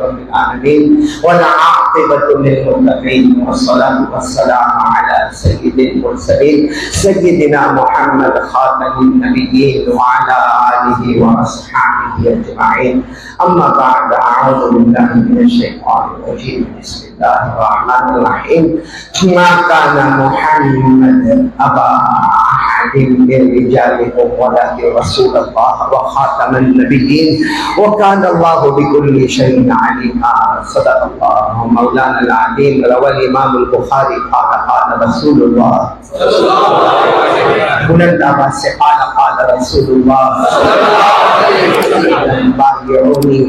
رب العالمين والعاقبة للمتقين والصلاة والسلام على سيد المرسلين سيدنا محمد خاتم النبيين وعلى آله وأصحابه أجمعين. أما بعد، أعوذ بالله من الشيطان الرجيم. بسم الله الرحمن الرحيم. ما كان محمد أبا أحد من رجالكم ولكن رسول الله وخاتم النبيين وكان الله بكل شيء عليما. صدق الله مولانا العظيم. روى الإمام البخاري قال رسول الله بلند آواز سے قال رسول الله بايعوني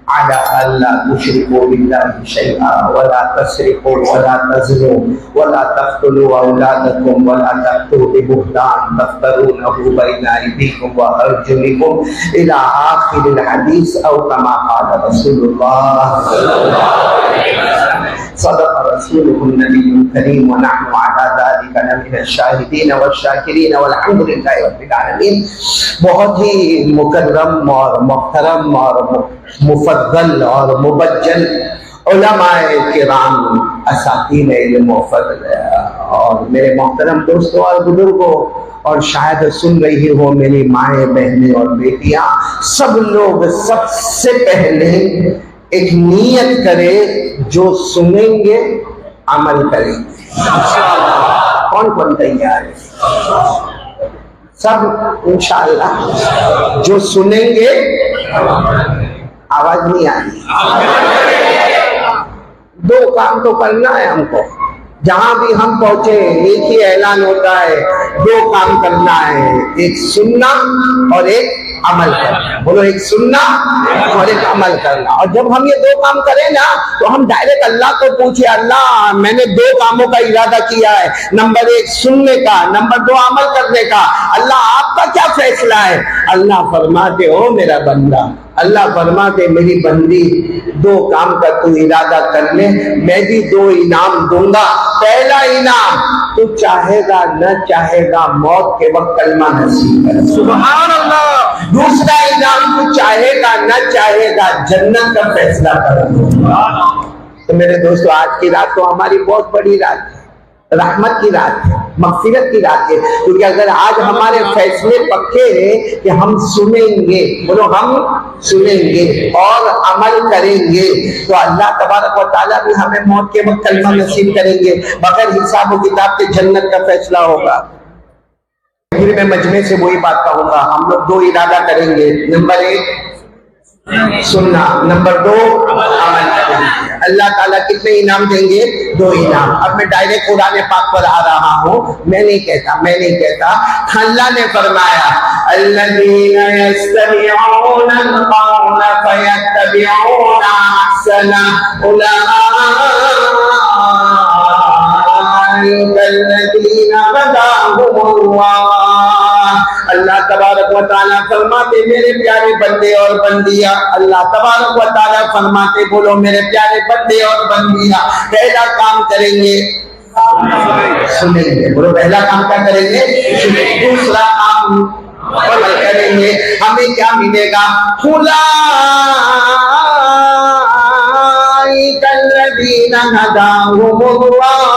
على ألا تشركوا بالله شيئا ولا تسرقوا ولا تزنوا ولا تقتلوا أولادكم ولا تأتوا ببهتان تفترونه بين أيديكم وأرجلكم إلى آخر الحديث أو كما قال رسول الله صدق رسوله النبي الكريم ونحن على ذلك لمن الشاهدين والشاكرين والحمد لله رب العالمين. بہت ہی مکرم اور محترم اور مفضل اور مبجل علماء کرام اساتین علم و فضل اور میرے محترم دوستوں اور بزرگوں اور شاید سن رہی ہو میری مائیں بہنیں اور بیٹیاں، سب لوگ سب سے پہلے ایک نیت کرے جو سنیں گے عمل کریں گے. کون کون تیار ہے؟ سب انشاءاللہ جو سنیں گے. آواز نہیں آ رہی. دو کام تو کرنا ہے ہم کو. جہاں بھی ہم پہنچے ایک ہی اعلان ہوتا ہے، دو کام کرنا ہے، ایک سننا اور ایک عمل کرنا. بولو، ایک سننا اور ایک عمل کرنا. اور جب ہم یہ دو کام کریں نا تو ہم ڈائریکٹ اللہ کو پوچھے، اللہ میں نے دو کاموں کا ارادہ کیا ہے، نمبر ایک سننے کا، نمبر دو عمل کرنے کا. اللہ آپ کا کیا فیصلہ ہے؟ اللہ فرماتے ہو میرا بندہ، اللہ فرماتے میری بندی، دو کام کا تو ارادہ کر لے، میں بھی دو انعام دوں گا. پہلا انعام تو چاہے گا نہ چاہے گا موت کے وقت کلمہ نصیب کر. سبحان اللہ. دوسرا انعام تو چاہے گا نہ چاہے گا جنت کا فیصلہ کر. تو میرے دوستو، آج کی رات تو ہماری بہت بڑی رات ہے، رحمت کی رات ہے، مغفرت کی رات ہے. کیونکہ اگر آج ہمارے فیصلے پکے ہیں کہ ہم سنیں گے، بولو ہم سنیں گے اور عمل کریں گے، تو اللہ تبارک و تعالیٰ بھی ہمیں موت کے وقت کلمہ نصیب کریں گے. بغیر حساب و کتاب کے جنت کا فیصلہ ہوگا. پھر میں مجمع سے وہی بات کہوں گا، ہم لوگ دو ارادہ کریں گے، نمبر ایک سننا، نمبر دو عمل کریں گے. اللہ تعالیٰ کتنے انعام دیں گے؟ دو انعام. اب میں ڈائریکٹ قرآن پاک پر آ رہا ہوں، میں نہیں کہتا. اللہ نے فرمایا الذین یستمعون القول فیتبعون احسنہ اولئک الذین هداهم اللہ. اللہ تبارک و تعالیٰ فرماتے میرے پیارے بندے اور بندیاں، اللہ تبارک و تعالیٰ فرماتے، بولو میرے پیارے بندے اور بندیاں، پہلا کام کریں گے سنیں گے. بولو پہلا کام کیا کریں گے؟ سنیں. دوسرا کام عمل کریں گے. ہمیں کیا ملے گا؟ اولئک الذین ھداھم اللہ.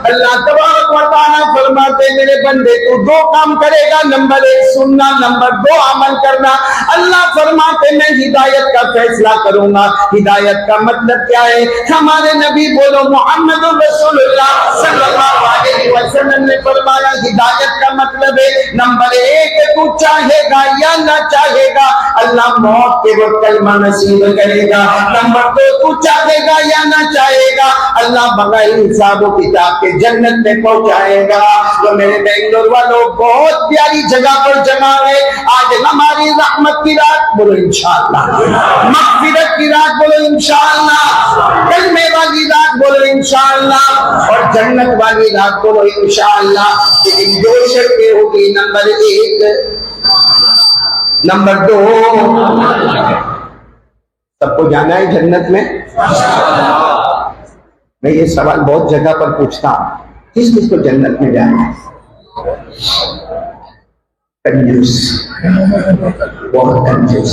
اللہ تبارک و تعالیٰ فرماتے میرے بندے تو دو کام کرے گا، نمبر ایک سننا، نمبر دو عمل کرنا. اللہ فرماتے میں ہدایت کا فیصلہ کروں گا. ہدایت کا مطلب کیا ہے؟ ہمارے نبی بولو محمد رسول اللہ صلی اللہ علیہ وسلم نے فرمایا ہدایت کا مطلب ہے نمبر ایک تو چاہے گا یا نہ چاہے گا اللہ موت کے وقت کلمہ نصیب کرے گا. نمبر دو تو چاہے گا یا نہ چاہے گا اللہ بغیر حساب و کتاب کے جنت میں پہنچائے گا. تو میرے بنگلور والوں بہت پیاری جگہ پر جمع ہے. آج ہماری رحمت کی رات، بولو انشاءاللہ. مغفرت کی رات، بولو انشاءاللہ. کلمے والی رات، بولو انشاءاللہ. اور جنت والی رات، بولو انشاءاللہ. لیکن دو شرطیں ہوگی، نمبر ایک، نمبر دو. سب کو جانا ہے جنت میں؟ میں یہ سوال بہت جگہ پر پوچھتا ہوں، کس کس کو جنت میں جانا ہے؟ کنجوس، بہت کنجوس.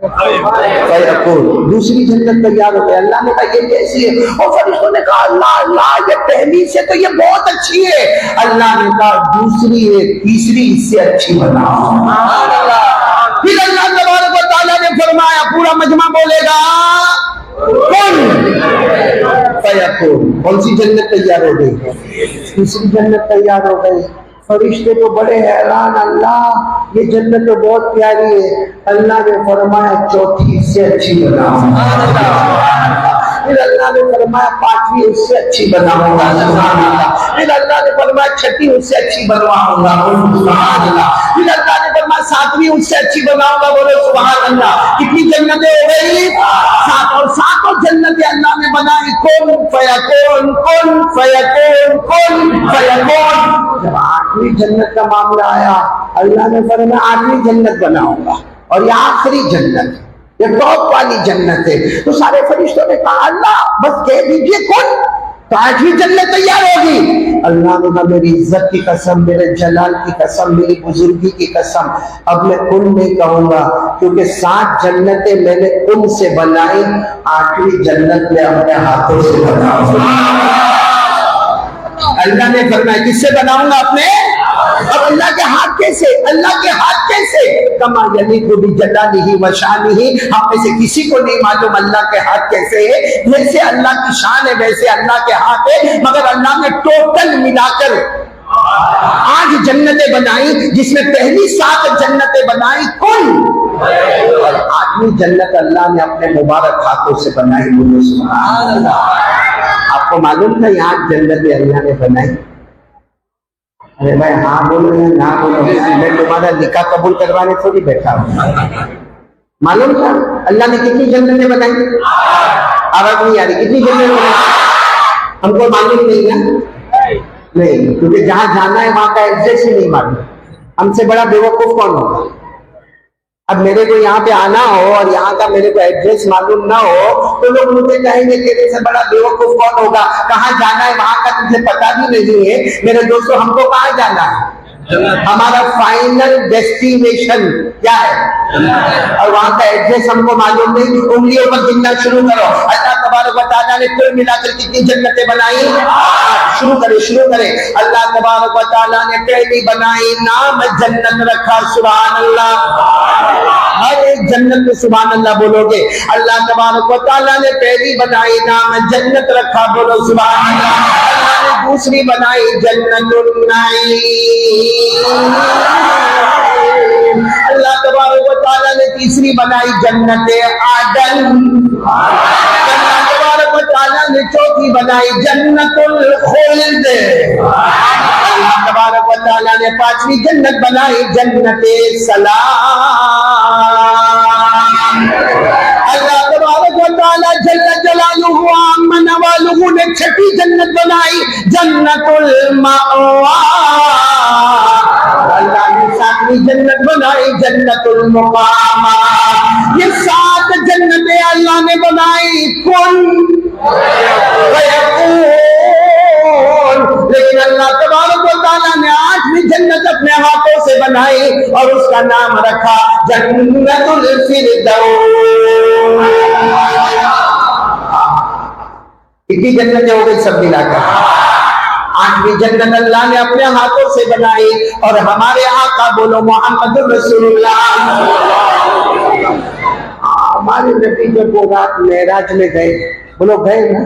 فیکون، دوسری جنت تیار ہو گئی. اللہ نے کہا یہ کیسی ہے؟ اور فرشتوں نے کہا اللہ اللہ یہ پہلی سے تو یہ بہت اچھی ہے. اللہ نے کہا دوسری ہے، تیسری اس سے اچھی بناؤ. پھر اللہ تبارک و تعالیٰ نے فرمایا، پورا مجمع بولے گا کن فیکون. کون سی جنت تیار ہو گئی؟ تیسری جنت تیار ہو گئی. فرشتے تو بڑے حیران، اللہ یہ جنت تو بہت پیاری ہے. اللہ نے فرمایا چوتھی اس سے اچھی بناؤ. پھر اللہ نے فرمایا پانچویں اس سے اچھی بناؤں گا. پھر اللہ نے فرمایا چھٹی اس سے اچھی بنواؤں گا. پھر اللہ نے فرمایا ساتویں اس سے اچھی بناؤں گا. بولو سبحان اللہ. کتنی جنتیں ہو گئی؟ سات. اور ساتوں جنتیں اللہ نے بنائی کن فیکون کن فیکون کن فیکون. جب آٹھویں جنت کا معاملہ آیا اللہ نے فرمایا آٹھویں جنت بناؤں گا. اور یہ آخری جنت، یہ ٹاپ والی جنت ہے. تو سارے فرشتوں نے کہا اللہ بس کہہ دیجئے کن، تو آٹھویں جنت تیار ہوگی. اللہ نے کہا میری عزت کی قسم، میرے جلال کی قسم، میری بزرگی کی قسم، اب میں کن نہیں کہوں گا کیونکہ 7 جنتیں میں نے کن سے بنائی، 8ویں جنت میں اپنے ہاتھوں سے بناؤں گا. اللہ نے فرمایا کس سے بناؤں گا؟ اپنے. اب اللہ کے ہاتھ کیسے؟ اللہ کے ہاتھ کیسے؟ کما یلیق بجلالہ و شانہ. ہم میں سے کسی کو نہیں معلوم اللہ کے ہاتھ کیسے ہے. جیسے اللہ کی شان ہے ویسے اللہ کے ہاتھ ہے. مگر اللہ نے ٹوٹل ملا کر 8 جنتیں بنائی، جس میں پہلی 7 جنتیں بنائی کن، اور 8ویں جنت اللہ نے اپنے مبارک ہاتھوں سے بنائی. بولو سبحان اللہ. آپ کو معلوم تھا یہ 8 جنتیں اللہ نے بنائی؟ ارے بھائی ہاں بولو یا نہ بولو، میں تمہارا نکاح قبول کروانے تھوڑی بیٹھا ہوں. معلوم تھا اللہ نے کتنی جنتیں بنائی؟ آواز نہیں آ رہی. کتنی جنتیں بنائی؟ ہم کو معلوم نہیں نا. نہیں، کیونکہ جہاں جانا ہے وہاں کا ایڈریس ہی نہیں معلوم. ہم سے بڑا بیوقوف کون ہوگا؟ اب میرے کو یہاں پہ آنا ہو اور یہاں کا میرے کو ایڈریس معلوم نہ ہو تو لوگ مجھے کہیں گے تیرے سے بڑا بیوقوف کون ہوگا؟ کہاں جانا ہے وہاں کا تجھے پتا بھی نہیں ہے. میرے دوستو ہم کو کہاں جانا ہے؟ ہمارا فائنل ڈیسٹینیشن کیا ہے؟ اور وہاں کا ایڈریس ہم کو معلوم نہیں. انگلیوں پر گننا شروع کرو. اللہ تبارک و تعالیٰ نے کل ملا کر کتنی جنتیں بنائی؟ شروع کرے. اللہ تبارک و تعالیٰ نے پہلی بنائی، نام جنت رکھا. سبحان اللہ. ہر ایک جنت میں سبحان اللہ بولو گے. اللہ تبارک و تعالیٰ نے پہلی بنائی، نام جنت رکھا. بولو سبحان اللہ. اللہ نے دوسری بنائی جنت النعیم. اللہ تبارک و تعالیٰ نے تیسری بنائی جنت عدن. اللہ تبارک و تعالیٰ نے چوتھی بنائی جنت الخلد. اللہ تبارک و تعالیٰ نے 5ویں جنت بنائی جنت سلام. اللہ تبارک و تعالیٰ جل جلالہ عم نوالہ نے 6ٹھی جنت بنائی جنت المأوا. اللہ نے 7ویں جنت بنائی جنت المقامہ. یہ 7 جنتیں اللہ نے بنائی کن فیکون. لیکن اللہ تبارک و تعالیٰ نے 8ویں جنت اپنے ہاتھوں سے بنائی اور اس کا نام رکھا جنت الفردوس. کتنی جنتیں ہو گئی سب ملا کر؟ 8ویں جنت اللہ نے اپنے ہاتھوں سے بنائی. اور ہمارے آقا بولو محمد رسول اللہ. ہمارے نبی جب وہ رات معراج میں گئے، بولو گئے نا،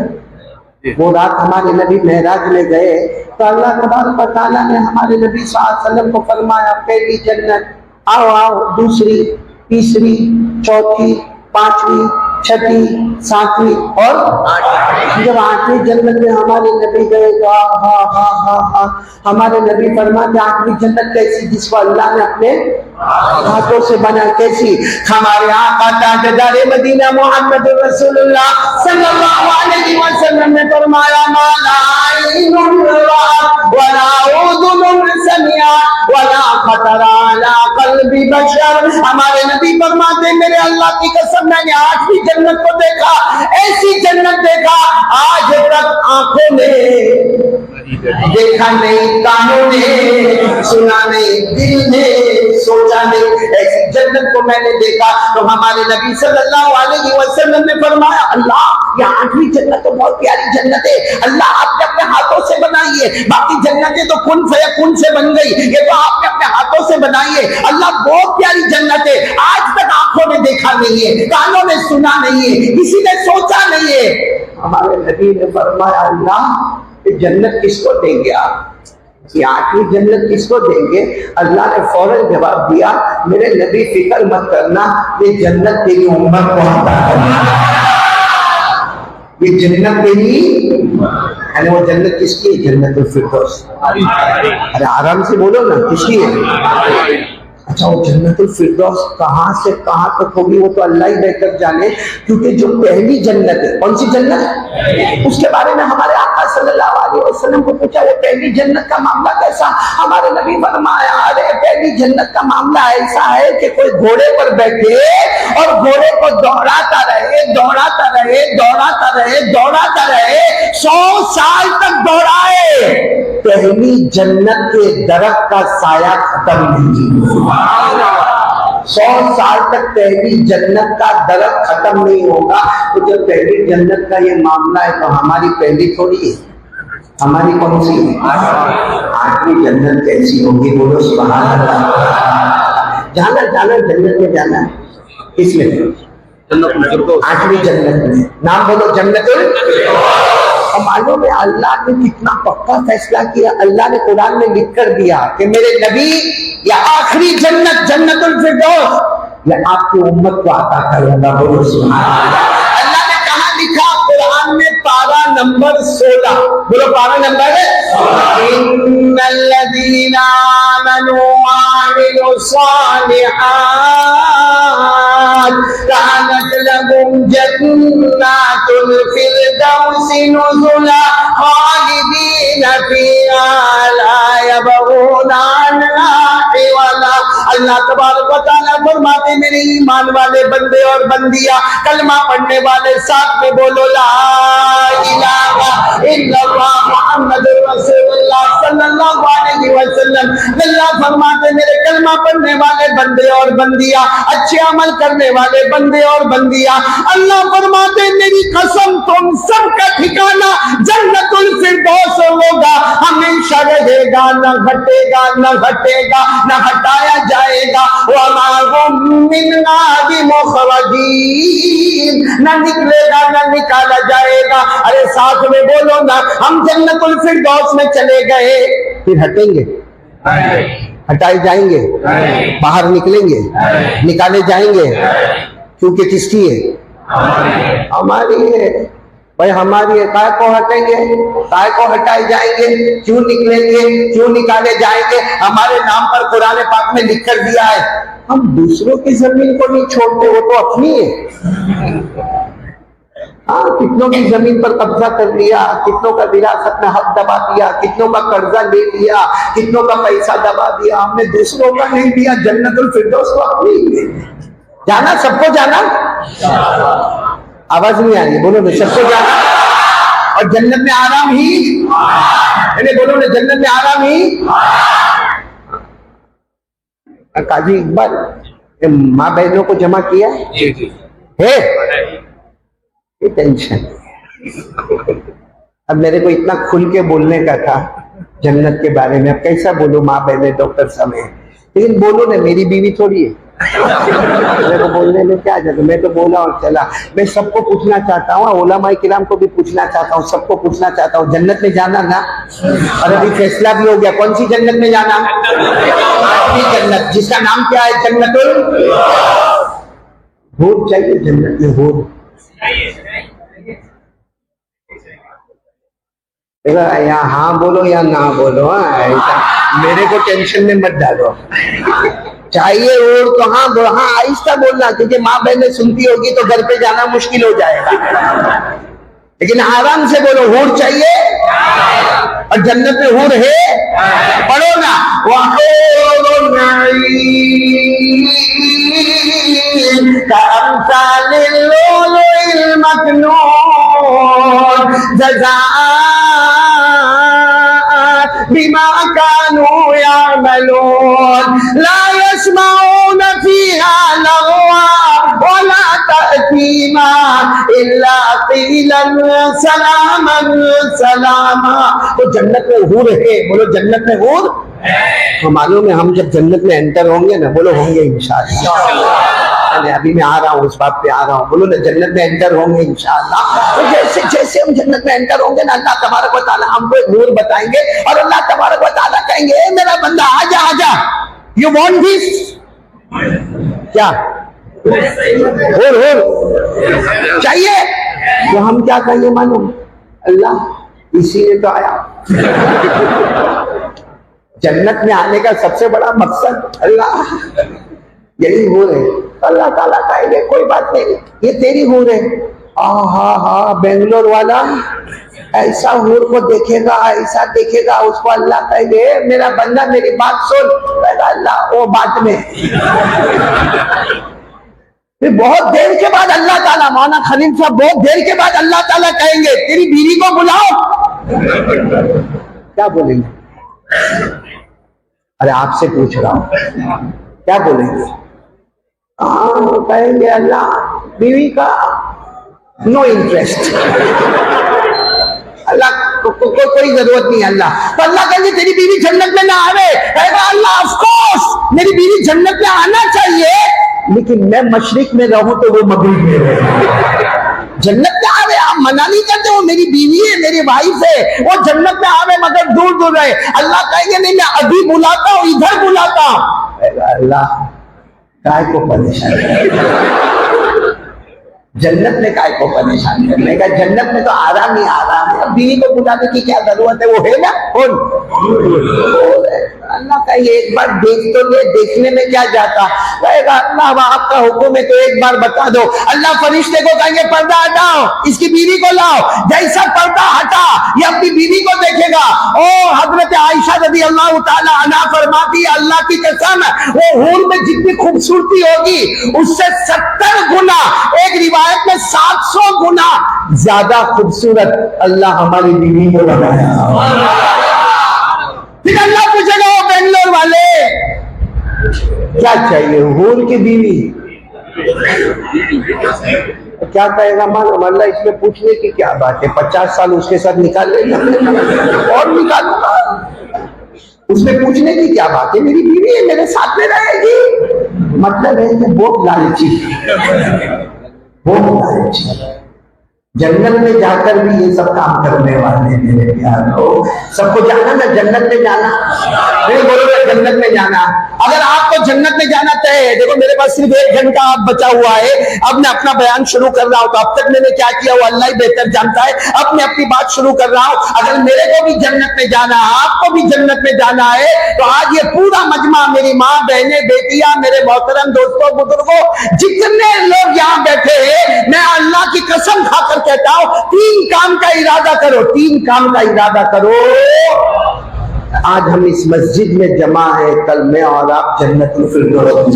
وہ رات ہمارے نبی معراج میں گئے تو اللہ تبارک و تعالیٰ نے ہمارے نبی صلی اللہ علیہ وسلم کو فرمایا پہلی جنت آؤ آؤ، دوسری، تیسری، چوتھی، 5ویں، 6ٹھی، 7ویں اور 8ویں. جب 8ویں جنت میں ہمارے نبی گئے تو ہمارے نبی فرماتے 8ویں جنت کیسی جس کو اللہ نے اپنے ہاتھوں سے بنا؟ کیسی؟ ہمارے آقا تاجدار مدینہ محمد رسول اللہ صلی اللہ علیہ وسلم نے فرمایا ما لا عین رأت ولا اذن سمعت ولا خطر علی قلب بشر. ہمارے نبی فرماتے میرے اللہ کی قسم میں نے 8ویں جنت کو دیکھا، ایسی جنت دیکھا آج تک آنکھوں میں دیکھا نہیں کانوں نے، سنا نہیں دل نے، سوچا نہیں ایسی جنت کو میں نے دیکھا۔ تو ہمارے نبی صلی اللہ علیہ وسلم نے فرمایا اللہ یہ 8ویں جنت تو بہت پیاری جنت ہے، اللہ آپ نے اپنے ہاتھوں سے بنائی ہے، باقی جنتیں تو کن فیکون سے بن گئی، یہ تو آپ نے اپنے ہاتھوں سے بنائی ہے، اللہ بہت پیاری جنت ہے، آج تک آنکھوں نے دیکھا نہیں ہے، کانوں نے سنا نہیں ہے، کسی نے سوچا نہیں ہے۔ ہمارے نبی نے فرمایا اللہ یہ جنت کس کو دیں گے آپ؟ یہ 8ویں جنت کس کو دیں گے؟ اللہ نے فوراً جواب دیا میرے نبی فکر مت کرنا، یہ جنت تیری امت کو عطا کرنا، یہ جنت تیری، یعنی وہ جنت کس کی ہے؟ جنت الفردوس۔ ارے آرام سے بولو نا، کس کی ہے؟ اچھا وہ جنت الفردوس کہاں سے کہاں تک ہوگی وہ تو اللہ ہی بہتر جانے، کیونکہ جو پہلی جنت ہے، کون سی جنت؟ اس کے بارے میں ہمارے آقا صلی اللہ علیہ وسلم کو پوچھا وہ پہلی جنت کا معاملہ کیسا؟ ہمارے نبی فرمایا ارے پہلی جنت کا معاملہ ایسا ہے کہ کوئی گھوڑے پر بیٹھے اور گھوڑے کو دوڑاتا رہے دوڑاتا رہے دوڑاتا رہے دوڑاتا رہے، 100 سال تک دوڑائے، پہلی جنت کے درخت کا سایہ ختم نہیں ہوا۔ 100 سال تک پہلی جنت کا درخت ختم نہیں ہوگا۔ تو جب پہلی جنت کا یہ معاملہ ہے تو ہماری پہلی تھوڑی ہے، ہماری کون سی ہے؟ 8ویں جنت کیسی ہوگی؟ بولو سبحان اللہ۔ جانا جانا جنت میں جانا ہے، کس میں؟ 8ویں جنت میں، نام بولو جنت الفردوس۔ اور معلوم ہے اللہ نے کتنا پکا فیصلہ کیا، اللہ نے قرآن میں لکھ کر دیا کہ میرے نبی یہ آخری جنت جنت الفردوس یہ آپ کی امت کو عطا کروں گا، بولو سبحان اللہ۔ اللہ نے کہاں لکھا؟ قرآن میں پارہ نمبر 16، بولو پارہ نمبر 16، ان الذین آمنوا وعملوا الصالحات كانت لهم جنات الفردوس نزلا خالدین فیہا لا یبغون عنہا حولا۔ اللہ تبارک و تعالیٰ فرماتے میرے ایمان والے بندے اور بندیاں، کلمہ پڑھنے والے ساتھ میں بولو لا الہ الا اللہ محمد رسول اللہ صلی اللہ علیہ وسلم۔ اللہ فرماتے میرے کلمہ پڑھنے والے بندے اور بندیاں، اچھے عمل کرنے والے بندے اور بندیاں، اللہ فرماتے میری قسم تم سب کا ٹھکانہ جنت الفردوس ہوگا، ہمیشہ رہے گا، نہ گھٹے گا نہ گھٹے گا نہ ہٹایا جائے گا، وما هم منها بمخرجین، نہ نکلے گا نہ نکالا جائے گا۔ ارے ساتھ میں بولو نا، ہم جنت الفردوس میں چلے گئے پھر ہٹیں گے؟ ہٹائے جائیں گے؟ باہر نکلیں گے؟ نکالے جائیں گے؟ کیونکہ کس کی ہے؟ ہماری ہے بھائی، ہماری ہے، کائے کو ہٹیں گے؟ کائے کو ہٹائے جائیں گے؟ کیوں نکلیں گے؟ کیوں نکالے جائیں گے؟ ہمارے نام پر قرآن پاک میں لکھ کر دیا ہے ہم دوسروں کی زمین کو نہیں چھوڑتے، وہ تو اپنی ہے۔ ہاں کتنوں کی زمین پر قبضہ کر لیا، کتنوں کا وراثت میں حق دبا دیا، کتنوں کا قرضہ لے لیا، کتنوں کا پیسہ دبا دیا، ہم نے دوسروں کا نہیں دیا، جنت الفردوس کو اپنی ہے۔ جانا سب کو جانا، آواز نہیں آ رہی، بولو نا سب کو جانا، اور جنت میں آرام ہی، یعنی بولو نا جنت میں آرام ہی۔ قاضی اقبال ماں بہنوں کو جمع کیا ہے؟ یہ ٹینشن۔ اب میرے کو اتنا کھل کے بولنے کا تھا جنت کے بارے میں، اب کیسا بولوں؟ ماں بہنیں ڈاکٹر صاحب ہیں، لیکن بولو نا میری بیوی تھوڑی ہے، میرے کو بولنے میں کیا جاتا، میں تو بولا اور چلا۔ میں سب کو پوچھنا چاہتا ہوں، علماء کرام کو بھی پوچھنا چاہتا ہوں، سب کو پوچھنا چاہتا ہوں، جنت میں جانا نا؟ اور ابھی فیصلہ بھی ہو گیا، کون سی جنت میں جانا؟ جنت جس کا نام کیا ہے؟ جنت الحور چاہیے جنت میں، حور یا ہاں بولو یا نہ بولو، میرے کو ٹینشن میں مت ڈالو، چاہیے اور تو ہاں ہاں آہستہ بولنا، کیونکہ ماں بہنیں سنتی ہوگی تو گھر پہ جانا مشکل ہو جائے گا، لیکن آرام سے بولو حور چاہیے، اور جنت میں حور ہے، پڑھو نا وحور عین کامثال اللؤلؤ المكنون جزاء بما كانوا يعملون لا يسمعون فيها لغوا ولا تأثيما إلا قيلا سلاما سلاما. تو جنت میں حور ہے، بولو جنت میں حور. تو معلوم ہے ہم جب جنت میں انٹر ہوں گے نا، بولو ہوں گے انشاءاللہ. ابھی میں آ رہا ہوں، اس بات پہ آ رہا ہوں. بولو نا جنت میں انٹر ہوں گے انشاءاللہ. تو جیسے جیسے ہم جنت میں انٹر ہوں گے نا، اللہ تبارک و تعالیٰ ہم کو ایک نور بتائیں گے، اور اللہ تبارک و تعالیٰ کہیں گے اے میرا بندہ آجا آجا، یو وانٹ دس؟ کیا ہور چاہیے؟ تو ہم کیا کہیں گے معلوم؟ اللہ اسی نے تو آیا. جنت میں آنے کا سب سے بڑا مقصد اللہ یہی ہو رہے. اللہ تعالیٰ کہیں گے کوئی بات نہیں، یہ تیری ہور ہے. ہاں بنگلور والا ایسا ہور کو دیکھے گا، ایسا دیکھے گا، اس کو اللہ کہیں گے میرا بندہ میری بات سن. اللہ وہ بات میں پھر بہت دیر کے بعد اللہ تعالیٰ، مولانا خلیل صاحب بہت دیر کے بعد اللہ تعالیٰ کہیں گے تیری بیوی کو بلاؤ. کیا بولیں گے؟ ارے آپ سے پوچھ رہا ہوں، کیا بولیں گے؟ کہیں گے اللہ بیوی کا نو انٹرسٹ، اللہ کوئی ضرورت نہیں. اللہ تو اللہ کہیں گے تیری بیوی جنت میں نہ آوے. کہے گا اللہ آف کورس میری بیوی جنت میں آنا چاہیے، لیکن میں مشرق میں رہوں تو وہ مغرب میں رہے. جنت میں آوے، آپ منع نہیں کرتے، وہ میری بیوی ہے، میری وائف ہے، وہ جنت میں آوے مگر دور دور رہے. اللہ کہیں گے نہیں میں ابھی بلاتا ہوں، ادھر بلاتا ہوں. اللہ کائے کو پریشان جنت میں کائے کو پریشان کرنے کا؟ جنت میں تو آرام ہی آرام ہے. اب بیوی کو بلانے کی کیا ضرورت ہے؟ وہ ہے نا کون. اللہ کا یہ ایک بار دیکھ تو لے، دیکھنے میں کیا جاتا. کہے گا اللہ آپ کا حکم ہے تو ایک بار بتا دو. اللہ فرشتے کو کہیں گے پردہ ہٹاؤ، اس کی بیوی کو لاؤ. جیسا پردہ ہٹا یہ اپنی بیوی کو دیکھے گا. او حضرت عائشہ رضی اللہ تعالی عنہا فرماتی اللہ کی قسم وہ حور میں جتنی خوبصورتی ہوگی اس سے 70 گنا، ایک روایت میں 700 گنا زیادہ خوبصورت اللہ ہماری بیوی کو بنایا. پھر اللہ پوچھے گا وہ بنگلور والے کیا چاہیے؟ حور کی بیوی. کیا کہے گا معلوم؟ اللہ اس میں پوچھنے کی کیا بات ہے، 50 سال اس کے ساتھ نکال لیں گے اور نکالوں گا. اس میں پوچھنے کی کیا بات ہے، میری بیوی ہے میرے ساتھ میں رہے گی. مطلب ہے کہ بہت لالچی، بہت لالچی. جنت میں جا کر بھی یہ سب کام کرنے والے میرے پیارو. سب کو جانا نا جنت میں جانا، نہیں بولو نا جنت میں جانا. اگر آپ کو جنت میں جانا طے ہے، دیکھو میرے پاس صرف 1 گھنٹہ آپ بچا ہوا ہے. اب میں اپنا بیان شروع کر رہا ہوں تو اب تک میں نے کیا کیا وہ اللہ ہی بہتر جانتا ہے. اب میں اپنی بات شروع کر رہا ہوں. اگر میرے کو بھی جنت میں جانا ہے، آپ کو بھی جنت میں جانا ہے، تو آج یہ پورا مجمع، میری ماں بہنیں بیٹیاں، میرے محترم دوستوں بزرگوں، جتنے لوگ یہاں بیٹھے ہیں، میں اللہ کی قسم کھا کر کہتا ہوں 3 کام کا ارادہ کرو، 3 کام کا ارادہ کرو. آج ہم اس مسجد میں جمع ہے، کل میں اور آپ جنت الفردوس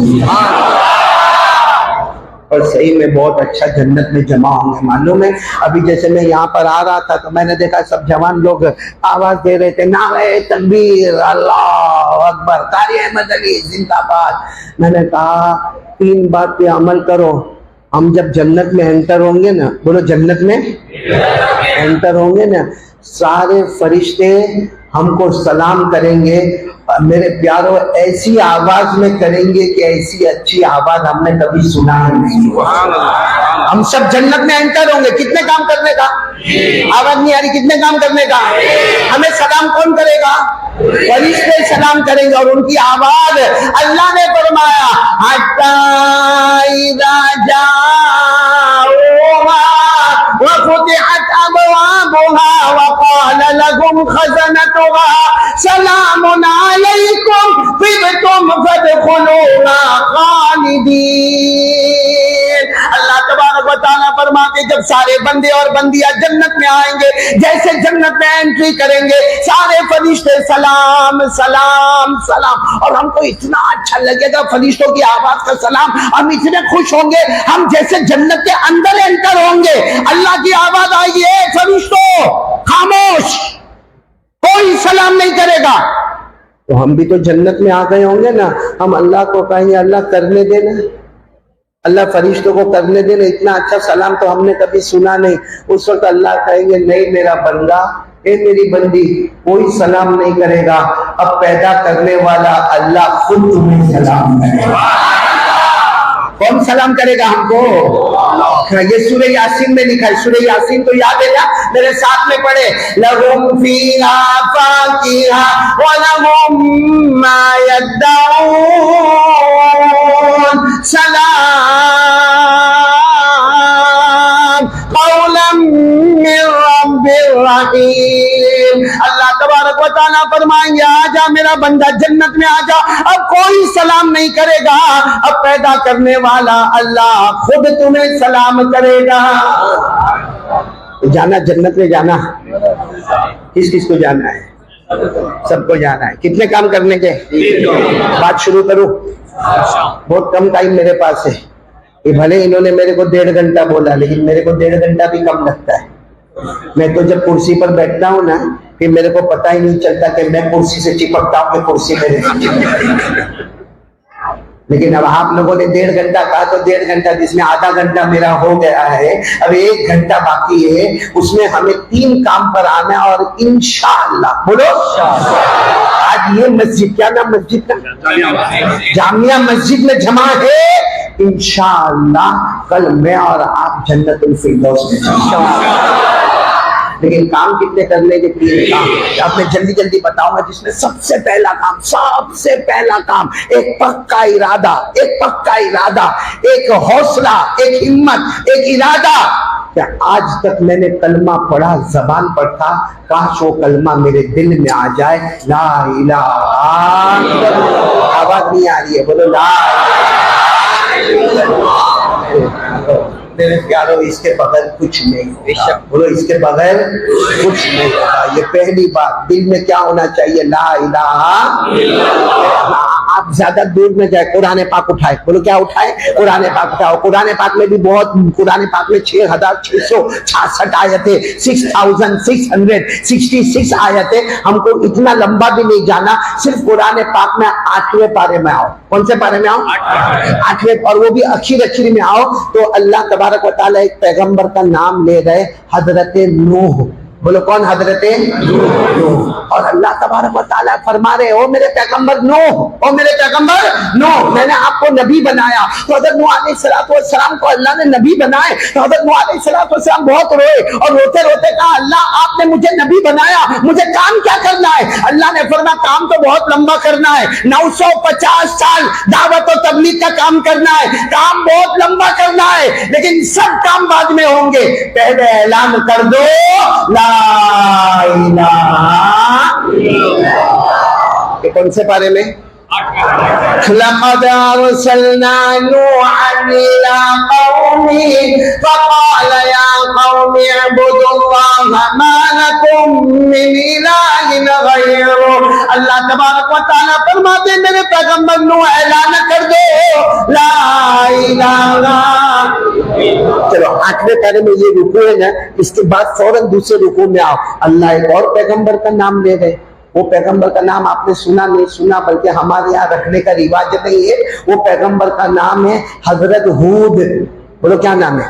اور صحیح میں بہت اچھا جنت میں جمع ہوں گے. معلوم ہے ابھی جیسے میں یہاں پر آ رہا تھا تو میں نے دیکھا سب جوان لوگ آواز دے رہے تھے نعرہ تکبیر، اللہ اکبر، قاری احمد علی زندہ باد. میں نے کہا 3 بات پہ عمل کرو. ہم جب جنت میں انٹر ہوں گے نا، بولو جنت میں انٹر ہوں گے نا، سارے فرشتے ہم کو سلام کریں گے. میرے پیارو ایسی آواز میں کریں گے کہ ایسی اچھی آواز ہم نے کبھی سنا ہی نہیں. ہم سب جنت میں انٹر ہوں گے. کتنے کام کرنے کا؟ آواز نہیں آ رہی؟ کتنے کام کرنے کا؟ ہمیں سلام کون کرے گا؟ فرشتے سلام کریں گے. اور ان کی آواز اللہ نے فرمایا حتی اذا جاؤہا وفتحت ابوابها وقال لهم خزنتها سلام علیکم طبتم فادخلوها خالدین. اللہ تبارک و تعالیٰ فرماتے جب سارے بندے اور بندیاں جنت میں آئیں گے، جیسے جنت میں انٹری کریں گے سارے فرشتے سلام سلام سلام. اور ہم کو اتنا اچھا لگے گا فرشتوں کی آواز کا سلام. ہم اتنے خوش ہوں گے، ہم جیسے جنت کے اندر انٹر ہوں گے اللہ کی آواز آئے گی اے فرشتوں خاموش. کوئی سلام نہیں کرے گا. تو ہم بھی تو جنت میں آ گئے ہوں گے نا, ہم اللہ کو کہیں گے اللہ کرنے دینا, اللہ فرشتوں کو کرنے دینا, اتنا اچھا سلام تو ہم نے کبھی سنا نہیں. اس وقت اللہ کہیں گے نہیں میرا بندہ, اے میری بندی, کوئی سلام نہیں کرے گا, اب پیدا کرنے والا اللہ خود تمہیں سلام کرے گا. کون سلام کرے گا ہم کو؟ یہ سورہ یاسین میں لکھا ہے. سورہ یاسین تو یاد ہے نا, میرے ساتھ میں پڑھے, لَهُمْ فِيهَا فَاكِهَةٌ وَلَهُمْ مَا يَدَّعُونَ سَلَامٌ قَوْلًا مِّن رَّبٍّ رَّحِيمٍ. اللہ تبارک و تعالیٰ فرمائیں گے آ جا میرا بندہ, جنت میں آ جا, اب کوئی سلام نہیں کرے گا, اب پیدا کرنے والا اللہ خود تمہیں سلام کرے گا. جانا جنت میں جانا, کس کس کو جانا ہے؟ سب کو جانا ہے. کتنے کام کرنے کے؟ بات شروع کروں. بہت کم ٹائم میرے پاس ہے. یہ بھلے انہوں نے میرے کو 1.5 گھنٹہ بولا, لیکن میرے کو 1.5 گھنٹہ بھی کم لگتا ہے. میں تو جب کرسی پر بیٹھتا ہوں نا, پھر میرے کو پتہ ہی نہیں چلتا کہ میں کرسی سے چپکتا ہوں کہ کرسی میرے سے چپکتا. لیکن اب آپ لوگوں نے 1.5 گھنٹہ کہا تو 1.5 گھنٹہ, جس میں آدھا گھنٹہ میرا ہو گیا ہے, اب 1 گھنٹہ باقی ہے. اس میں ہمیں 3 کام پر آنا ہے, اور انشاءاللہ بولو آج یہ مسجد, کیا نام مسجد کا؟ جامعہ مسجد میں جمع ہے. انشاءاللہ کل میں اور آپ جنت الفردوس میں جائیں. لیکن کام کتنے کرنے کے؟ 3 کام. اب میں جلدی جلدی بتاؤں گا, جس میں سب سے پہلا کام, ایک پکا ارادہ, ایک حوصلہ, ایک ہمت, ایک ارادہ. کہ آج تک میں نے کلمہ پڑھا, زبان پر تھا, کاش وہ کلمہ میرے دل میں آ جائے. لا الہ الا اللہ. آواز نہیں آ رہی ہے, بولو لا الہ الا اللہ. میرے پیارو, اس کے بغیر کچھ نہیں. بولو اس کے بغیر کچھ نہیں ہوتا. یہ پہلی بات, دل میں کیا ہونا چاہیے؟ لا الہ الا اللہ. آپ زیادہ دور میں جائے, قرآن پاک اٹھائے. بولو کیا اٹھائے؟ قرآن پاک اٹھاؤ. قرآن پاک میں بھی بہت, قرآن پاک میں 6666 آیتیں, 6666 آیتیں. ہم کو اتنا لمبا بھی نہیں جانا, صرف قرآن پاک میں 8ویں پارے میں آؤ. کون سے پارے میں آؤ؟ 8ویں, اور وہ بھی اخیر میں آؤ. تو اللہ تبارک و تعالیٰ ایک پیغمبر کا نام لے رہے, حضرت نوح. بولو کون؟ حضرت نوح. اور اللہ تبارک و تعالیٰ فرما رہے, او میرے پیغمبر نوح, او میرے پیغمبر نوح, میں نے آپ کو نبی بنایا. تو حضرت نوح علیہ السلام کو اللہ نے نبی بنائے. تو حضرت نوح علیہ السلام بہت روئے, اور روتے روتے کہا اللہ آپ نے مجھے نبی بنایا, مجھے کام کیا کرنا ہے؟ اللہ نے فرمایا کام تو بہت لمبا کرنا ہے, 950 سال دعوت و تبلیغ کا کام کرنا ہے, کام بہت لمبا کرنا ہے, لیکن سب کام بعد میں ہوں گے. پہلے اعلان کر دو لا الہ. یہ کون سے پارے میں؟ لقد ارسلنا نوحا الى قومه فقال يا قوم اعبدوا الله ما لكم من اله غيره. اللہ تبارک و تعالیٰ فرماتے ہیں میرے پیغمبر نوح اعلان کر دو لا الہ. چلو 8ویں پارے میں یہ رکوع ہے نا, اس کے بعد فوراً دوسرے رکوع میں آؤ. اللہ ایک اور پیغمبر کا نام لے گئے. وہ پیغمبر کا نام آپ نے سنا نہیں سنا, بلکہ ہمارے یہاں رکھنے کا رواج نہیں ہے. وہ پیغمبر کا نام ہے حضرت ہود. بولو کیا نام ہے؟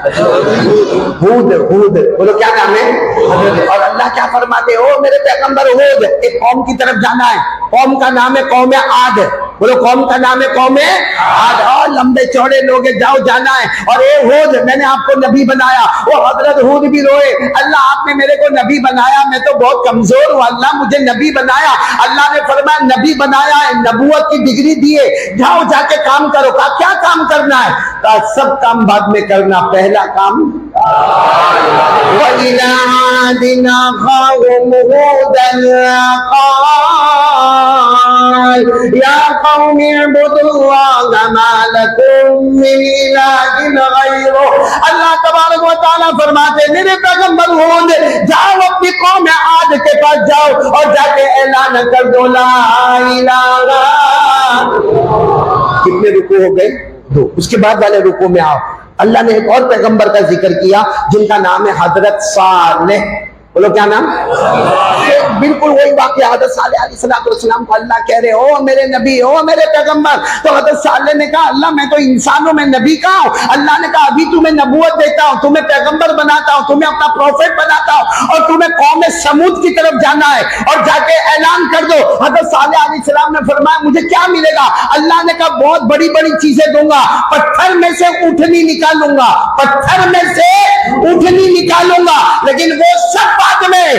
ہود. بولو کیا نام ہے؟ حضرت. اور اللہ کیا فرماتے ہو میرے پیغمبر ہود, ایک قوم کی طرف جانا ہے, قوم کا نام ہے قوم عاد. بولو قوم کا نام ہے قوم عاد. اور لمبے چوڑے لوگ جاؤ جانا ہے. اور اے ہود میں نے آپ کو نبی بنایا. وہ حضرت ہود بھی روئے, اللہ آپ نے میرے کو نبی بنایا, میں تو بہت کمزور ہوں, اللہ مجھے نبی بنایا. اللہ نے فرمایا نبی بنایا ہے, نبوت کی ڈگری دیے, جاؤ جا کے کام کرو. کہا کیا کام کرنا ہے؟ کہا سب کام بعد میں کرنا, پہلا کام وَإِلَىٰ عَادٍ أَخَاهُمْ هُودًا قَالَ يَا قَوْمِ اعْبُدُوا اللَّهَ مَا لَكُم مِّنْ إِلَٰهٍ غَيْرُهُ. اللہ تبارک و تعالیٰ فرماتے ہیں میرے پیغمبر ہود, جاؤ اپنی قوم عاد کے پاس جاؤ اور جا کے اعلان کر دو لا الہ. کتنے رکوع ہو گئے؟ 2. اس کے بعد والے رکوع میں آؤ. اللہ نے ایک اور پیغمبر کا ذکر کیا جن کا نام ہے حضرت صالح. بولو کیا نام؟ بالکل وہی واقعہ حضرت صالح علیہ السلام کو اللہ کہہ رہے ہو میرے نبی ہو میرے پیغمبر، تو حضرت صالح نے کہا اللہ میں تو انسانوں میں نبی کا ہوں۔ اللہ نے کہا ابھی تمہیں نبوت دیتا ہوں، تمہیں پیغمبر بناتا ہوں، تمہیں اپنا پروفیٹ بناتا ہوں، اور تمہیں قوم سمود کی طرف جانا ہے اور جا کے اعلان کر دو۔ حضرت صالح علیہ السلام نے فرمایا مجھے کیا ملے گا؟ اللہ نے کہا بہت بڑی بڑی چیزیں دوں گا، پتھر میں سے اونٹنی نکالوں گا، پتھر میں سے اونٹنی نکالوں گا، لیکن وہ سب بعد میں،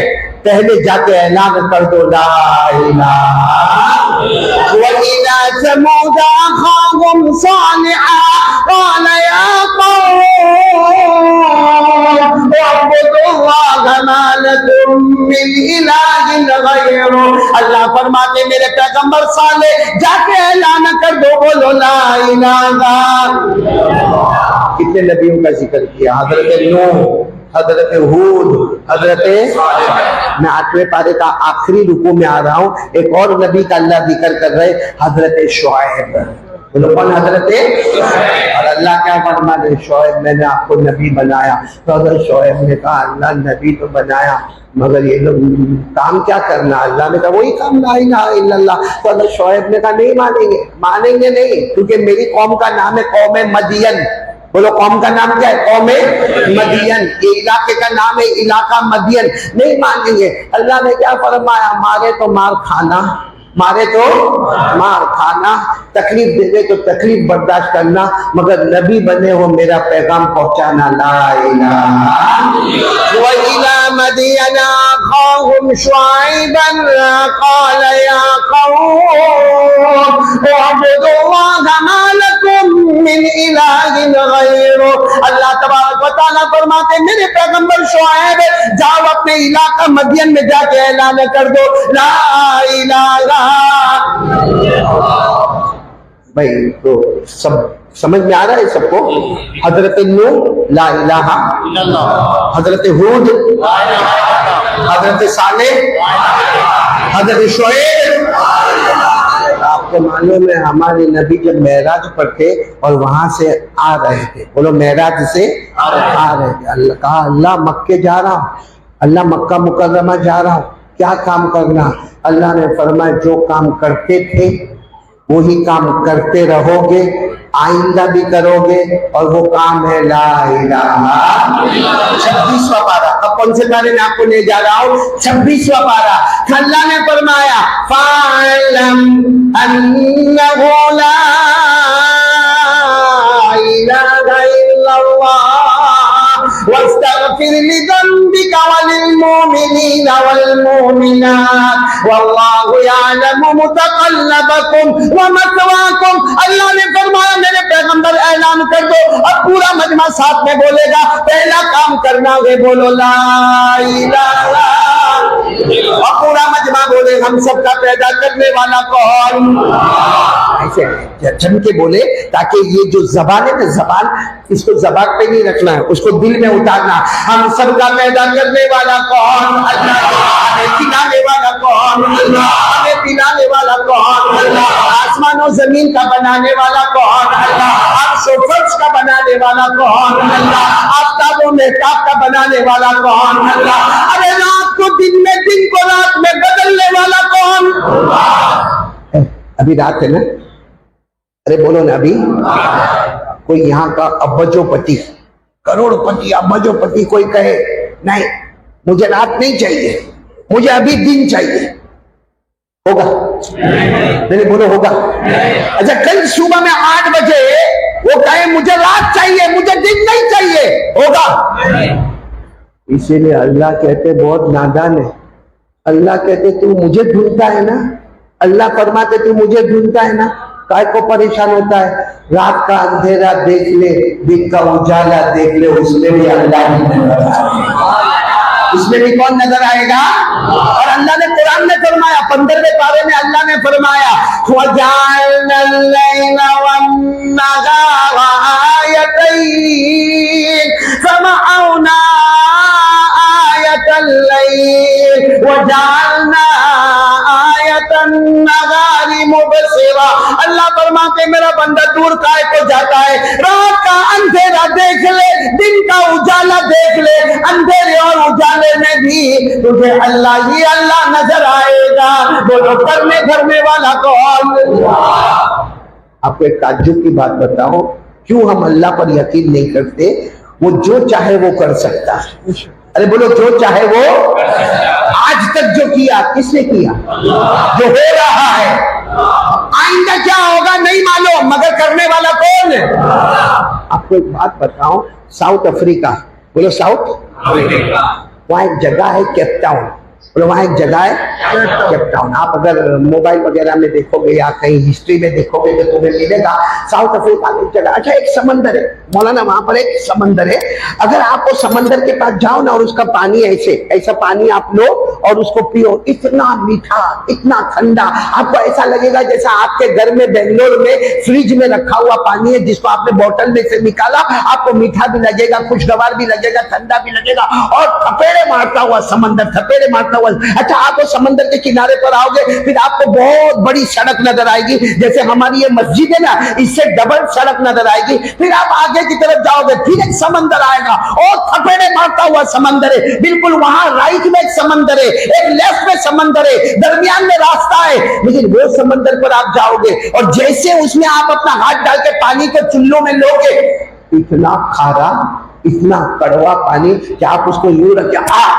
پہلے جا کے اعلان کر دو لا الہ۔ وَإِلَىٰ ثَمُودَ أَخَاهُمْ صَالِحًا قَالَ يَا قَوْمِ اعْبُدُوا اللَّهَ مَا لَكُم مِّنْ إِلَٰهٍ غَيْرُهُ۔ اللہ فرماتے میرے پیغمبر صالح جا کے اعلان کر دو، بولو لا الہ۔ کتنے نبیوں کا ذکر کیا، حضرت نوح، حضرت ہود، حضرت، میں 8ویں پارے کا آخری رکوع میں آ رہا ہوں، ایک اور نبی کا اللہ ذکر کر رہے حضرت شعیب۔ بولو کون؟ حضرت شعیب۔ اور اللہ کیا فرماتے شعیب میں نے آپ کو نبی بنایا، تو حضرت شعیب نے کہا اللہ نبی تو بنایا مگر یہ لوگ کام کیا کرنا؟ اللہ نے کہا وہی کام لا الہ الا اللہ۔ تو حضرت شعیب نے کہا نہیں مانیں گے نہیں، کیونکہ میری قوم کا نام ہے قوم مدین۔ بولو قوم کا نام کیا ہے؟ قوم مدین۔ یہ علاقے کا نام ہے علاقہ مدین، نہیں مانیں گے۔ اللہ نے کیا فرمایا مارے تو مار کھانا، مارے تو مار کھانا، تکلیف دے دے تو تکلیف برداشت کرنا، مگر نبی بنے ہو میرا پیغام پہنچانا، لا الہ۔ وَإِلَىٰ مَدْيَنَ أَخَاهُمْ شُعَيْبًا قَالَ يَا قَوْمِ اعْبُدُوا اللَّهَ مَا لَكُم مِّنْ إِلَٰهٍ غَيْرُهُ۔ اللہ تبارک و تعالیٰ فرماتے میرے پیغمبر شعیب جاؤ اپنے علاقہ مدین میں جا کے اعلان کر دو لا الہ۔ بھائی تو سب سمجھ میں آ رہا ہے سب کو؟ حضرت نوح لا الہ، حضرت ہود، حضرت صالح، حضرت شعیب۔ آپ کو معلوم ہے ہمارے نبی جب معراج پر تھے اور وہاں سے آ رہے تھے، بولو معراج سے آ رہے تھے، اللہ کہا اللہ مکے جا رہا ہوں، اللہ مکہ مکرمہ جا رہا ہوں، کیا کام کرنا؟ اللہ نے فرمایا جو کام کرتے تھے وہی کام کرتے رہو گے، آئندہ بھی کرو گے، اور وہ کام ہے لا الہ۔ 26واں پارہ، اب کون سے پارے میں آپ کو لے جا رہا ہوں؟ 26واں پارہ۔ اللہ نے فرمایا فَاعْلَمْ أَنَّهُ لَا إِلَٰهَ إِلَّا اللَّهُ وَاسْتَغْفِرْ لِذَنبِكَ وَلِلْمُؤْمِنِينَ وَالْمُؤْمِنَاتِ وَاللَّهُ يَعْلَمُ مُتَقَلَّبَكُمْ وَمَثْوَاكُمْ۔ اللہ نے فرمایا میرے پیغمبر اعلان کر دو، اب پورا مجمع ساتھ میں بولے گا، پہلا کام کرنا ہے بولو لا الہ۔ اور پورا مجمع بولے ہم سب کا پیدا کرنے والا کون؟ ایسے جم کے بولے تاکہ یہ جو زبان ہے نا، زبان اس کو زبان پہ نہیں رکھنا ہے، اس کو دل میں اتارنا۔ ہم سب کا پیدا کرنے والا کون؟ اللہ۔ ہمیں پلانے والا کون؟ اللہ۔ ہمیں پلانے والا کون؟ اللہ۔ آسمان و زمین کا بنانے والا کون؟ اللہ۔ عرش و فرش کا بنانے والا کون؟ اللہ۔ آفتاب و مہتاب کا بنانے والا کون؟ اللہ۔ ارے رات کو دن میں، دن کو رات میں بدلنے والا کون؟ ابھی رات ہے نا، ارے بولو نا ابھی کوئی یہاں کا ابجو پتی، کروڑ پتی، ابجو پتی کوئی کہے نہیں مجھے رات نہیں چاہیے، مجھے ابھی دن چاہیے، ہوگا؟ نہیں بولو ہوگا؟ اچھا کل صبح میں 8 بجے وہ کہے مجھے رات چاہیے، مجھے دن نہیں چاہیے، ہوگا؟ اسی لیے اللہ کہتے بہت نادان ہے، اللہ کہتے تو مجھے ڈھونڈتا ہے نا، اللہ فرماتے تو مجھے ڈھونڈتا ہے نا، کائے کو پریشان ہوتا ہے؟ رات کا اندھیرا دیکھ لے، دن کا اجالا دیکھ لے، اس میں بھی اللہ نظر آئے گا، اس میں بھی کون نظر آئے گا؟ اور اللہ نے قرآن میں فرمایا 15ویں پارے میں اللہ نے فرمایا وَجَعَلْنَا اللَّيْلَ وَالنَّهَارَ آيَتَيْنِ فَمَحَوْنَا آيَةَ اللَّيْلِ وَجَعَلْنَا آيَةَ النَّهَارِ مُبْصِرَةً۔ اللہ فرماتے میرا بندہ دور کائے کو جاتا ہے، رات کا اندھیرا دیکھ لے، دن کا اجالا دیکھ لے، اندھیرے اور اجالے میں بھی تجھے اللہ ہی اللہ نظر بولو کرنے دھرنے والا کون؟ آپ کو ایک تعجب کی بات بتاؤ، کیوں ہم اللہ پر یقین نہیں کرتے؟ وہ جو چاہے وہ کر سکتا ہے. ارے بولو جو چاہے وہ. آج تک جو کیا کس نے کیا؟ جو ہو رہا ہے. آئندہ کیا ہوگا نہیں معلوم، مگر کرنے والا کون ہے؟ آپ کو ایک بات بتاؤں، ساؤتھ افریقہ، بولو ساؤتھ افریقہ، وہاں ایک جگہ ہے کیپ ٹاؤن. بولو وہاں ایک جگہ ہے کیپ ٹاؤن. آپ اگر موبائل وغیرہ میں دیکھو گے یا کہیں ہسٹری میں دیکھو گے تو تمہیں ملے گا ساؤتھ افریقہ میں ایک جگہ. اچھا ایک سمندر ہے مولانا، وہاں پر ایک سمندر ہے. اگر آپ وہ سمندر کے پاس جاؤ نا اور اس کا پانی ایسا پانی آپ لو اور اس کو پیو، اتنا میٹھا اتنا ٹھنڈا، آپ کو ایسا لگے گا جیسا آپ کے گھر میں بنگلور میں فریج میں رکھا ہوا پانی ہے جس کو آپ نے بوتل میں سے نکالا. آپ کو میٹھا بھی لگے گا، خوشگوار بھی لگے گا، ٹھنڈا بھی لگے گا، اور تھپیڑے مارتا ہوا سمندر، تھپیڑے مارتا ہوا. اچھا آپ وہ سمندر کے کنارے پر آؤ گے، پھر آپ کو بہت بڑی سڑک نظر آئے گی، جیسے ہماری یہ مسجد ہے نا اس سے ڈبل سڑک نظر آئے گی. پھر آپ آگے کی طرف جاؤ گے پھر ایک سمندر آئے گا اور تھپیڑے مارتا ہوا سمندر ہے. بالکل وہاں رائٹ میں ایک سمندر ہے، ایک لیفٹ میں سمندر ہے، درمیان میں راستہ ہے. لیکن وہ سمندر پر آپ جاؤ گے اور جیسے اس میں آپ اپنا ہاتھ ڈال کے پانی کے چلوں میں لو گے، اتنا کھارا اتنا کڑوا پانی کہ آپ اس کو یوں رکھ کے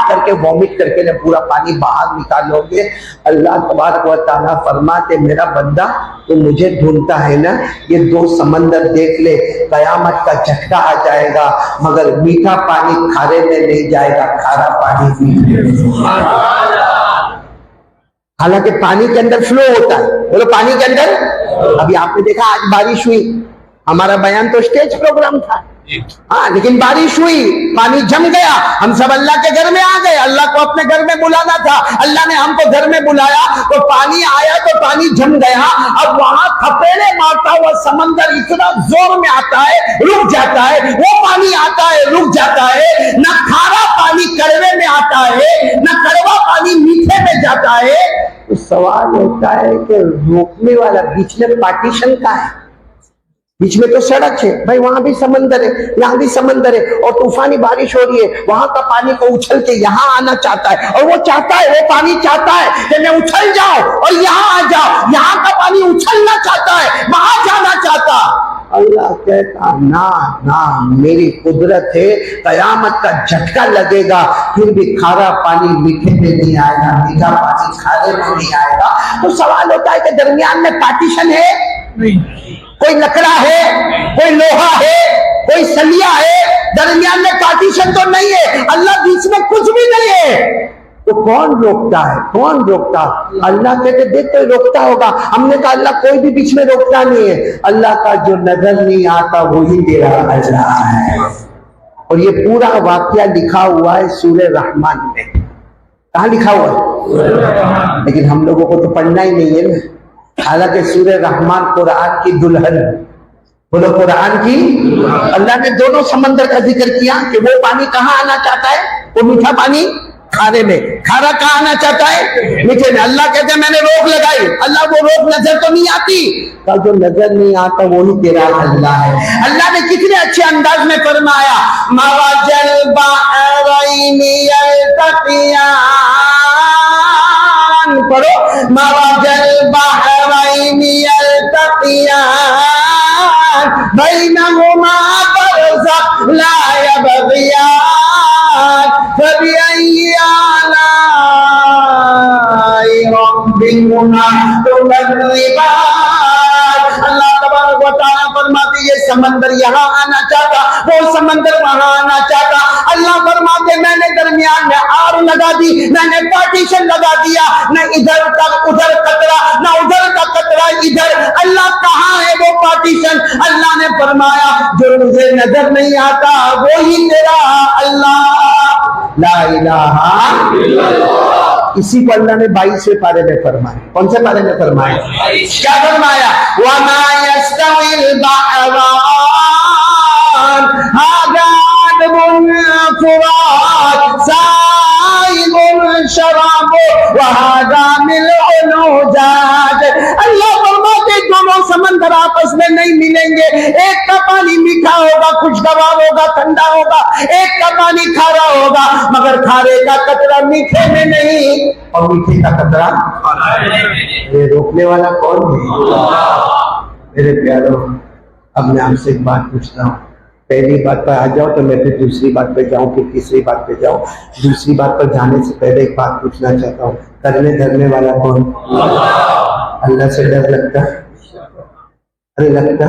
کر کے وامٹ کر کے پورا پانی باہر نکالو گے. اللہ تبارک و تعالیٰ فرماتے میرا بندہ تو مجھے ڈھونڈتا ہے نا، یہ دو سمندر دیکھ لے، قیامت کا جھٹکا آ جائے گا مگر میٹھا پانی کھارے میں نہیں جائے گا، کھارا پانی میٹھے میں. حالانکہ پانی کے اندر فلو ہوتا ہے. بولو پانی کے اندر. ابھی آپ نے دیکھا آج بارش ہوئی، ہمارا بیان تو اسٹیج پروگرام تھا، ہاں لیکن بارش ہوئی، پانی جم گیا، ہم سب اللہ کے گھر میں آ گئے. اللہ کو اپنے گھر میں بلانا تھا، اللہ نے ہم کو گھر میں بلایا تو پانی آیا تو پانی جم گیا. اب وہاں تھپیڑے مارتا ہوا سمندر اتنا زور میں آتا ہے رک جاتا ہے، وہ پانی آتا ہے رک جاتا ہے. نہ کھارا پانی کڑوے میں آتا ہے نہ کڑوا پانی میٹھے میں جاتا ہے. تو سوال ہوتا ہے کہ روکنے والا بیچ میں پارٹیشن کا ہے، بیچ میں تو سڑک ہے بھائی، وہاں بھی سمندر ہے یہاں بھی سمندر ہے، اور طوفانی بارش ہو رہی ہے، وہاں کا پانی کو اچھل کے یہاں آنا چاہتا ہے، اور وہ چاہتا ہے، وہ پانی چاہتا ہے کہ میں اچھل جاؤں اور یہاں آ جاؤں. یہاں کا پانی اچھلنا چاہتا ہے، وہاں جانا چاہتا. اللہ کہتا نا نا میری قدرت ہے، قیامت کا جھٹکا لگے گا پھر بھی کھارا پانی میٹھے میں نہیں آئے گا، میٹھا پانی کھارے میں نہیں آئے گا. تو سوال ہوتا ہے کہ درمیان میں پارٹیشن ہے؟ کوئی لکڑا ہے، کوئی لوہا ہے، کوئی سلیا ہے، درمیان میں پارٹیشن تو نہیں ہے. اللہ بیچ میں کچھ بھی نہیں ہے. تو کون روکتا ہے؟ کون روکتا؟ اللہ کہتے دیکھ کوئی روکتا ہوگا. ہم نے کہا اللہ کوئی بھی بیچ میں روکتا نہیں ہے. اللہ کا جو نظر نہیں آتا وہی تیرا اللہ ہے. اور یہ پورا واقعہ لکھا ہوا ہے سورہ رحمان میں. کہاں لکھا ہوا ہے؟ لیکن ہم لوگوں کو تو پڑھنا ہی نہیں ہے نا. حالانکہ سورہ رحمان قرآن کی دلہن، بولو قرآن کی. اللہ نے دونوں سمندر کا ذکر کیا کہ وہ پانی کہاں آنا چاہتا ہے، وہ میٹھا پانی کھارے میں، کھارا کہاں آنا چاہتا ہے، میٹھے میں. اللہ کہتے ہیں میں نے روک لگائی. اللہ وہ روک نظر تو نہیں آتی کا جو نظر نہیں آتا وہی تیرا اللہ ہے. اللہ نے کتنے اچھے انداز میں فرمایا مرج البحرین یلتقیان، پڑھو مرج البحرین یلتقیان بینہما برزخ لا یبغیان فبأي آلاء ربكما تكذبان. اللہ تبارک و تعالیٰ فرماتے یہ سمندر یہاں آنا چاہتا، وہ سمندر وہاں آنا چاہتا. اللہ فرماتے میں نے درمیان میں آر لگا دی، میں نے پارٹیشن لگا دیا، نہ ادھر کا ادھر قطرہ نہ ادھر کا قطرہ ادھر. اللہ کہاں ہے وہ پارٹیشن؟ اللہ نے فرمایا جو مجھے نظر نہیں آتا وہی تیرا اللہ. لا الہ الا اللہ. اسی کو اللہ نے 22ویں پارے میں فرمایا. کون سے پارے میں فرمایا؟ کیا فرمایا؟ وَمَا يَسْتَوِي الْبَحْرَانِ هَذَا عَذْبٌ فُرَاتٌ سَائِغٌ شَرَابُهُ وَهَذَا مِلْحٌ أُجَاجٌ. اللہ فرماتے دونوں سمندر آپس میں نہیں ملیں گے، ایک کا پانی میٹھا ہوگا, خوشگوار ہوگا, ٹھنڈا ہوگا, ایک کا پانی کھارا ہوگا, مگر کھارے کا قطرہ میٹھے میں نہیں اور میٹھے کا قطرہ یہ روکنے والا کون ہے؟ میرے پیارو, اب میں آپ سے ایک بات پوچھتا ہوں, پہلی بات پر آ جاؤ تو میں پھر دوسری بات پہ جاؤں, پھر تیسری بات پہ جاؤں. دوسری بات پر جانے سے پہلے ایک بات پوچھنا چاہتا ہوں, کرنے دھرنے والا کون؟ اللہ سے ڈر لگتا؟ ارے لگتا؟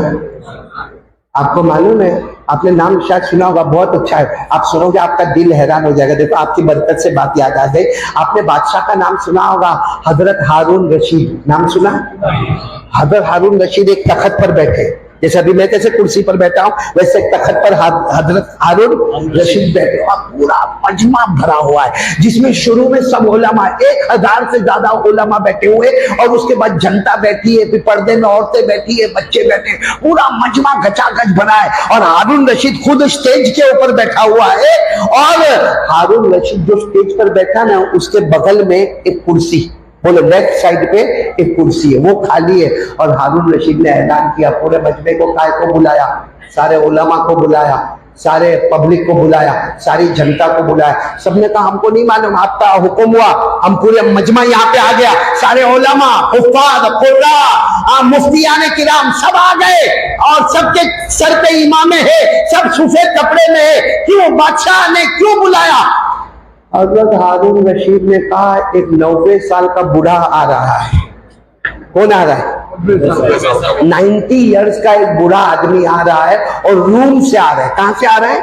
آپ کو معلوم ہے, آپ نے نام شاید سنا ہوگا, بہت اچھا ہے, آپ سنو گے آپ کا دل حیران ہو جائے گا. دیکھو آپ کی برکت سے بات یاد آ گئی. آپ نے بادشاہ کا نام سنا ہوگا, حضرت ہارون رشید. نام سنا؟ حضرت ہارون رشید ایک تخت پر بیٹھے, جیسے ابھی میں کیسے کرسی پر بیٹھا ہوں ویسے ایک تخت پر حضرت ہارون رشید بیٹھے, اور پورا مجمع بھرا ہوا ہے جس میں شروع میں سب علماء, 1000 سے زیادہ علماء بیٹھے ہوئے, اور اس کے بعد جنتا بیٹھی ہے, پھر پردے میں عورتیں بیٹھی ہے, بچے بیٹھے, پورا مجمع گچا گچ بنا ہے. اور ہارون رشید خود اسٹیج کے اوپر بیٹھا ہوا ہے, اور ہارون رشید جو اسٹیج پر بیٹھا نا اس کے بغل میں ایک کرسی, بولے لیفٹ سائڈ پہ ایک کرسی ہے, وہ خالی ہے. اور ہارون رشید نے اعلان کیا, پورے مجمع کو کائے کو بلایا, سارے علماء کو بلایا, سارے پبلک کو بلایا, ساری جنتا کو بلایا. سب نے کہا ہم کو نہیں معلوم, آپ کا حکم ہوا, ہم پورے مجمع یہاں پہ آ گیا, سارے علماء, حفاظ, قراء, مفتیان کرام سب آ گئے, اور سب کے سر پہ امامے ہے, سب سفید کپڑے میں ہے. کیوں بادشاہ نے کیوں بلایا؟ حضرت ہارون رشید نے کہا ایک 90 سال کا بوڑھا آ رہا ہے. کون آ رہا ہے؟ 90 ایئرز کا ایک بوڑھا آدمی آ رہا ہے, اور روم سے آ رہا ہے. کہاں سے آ رہا ہے؟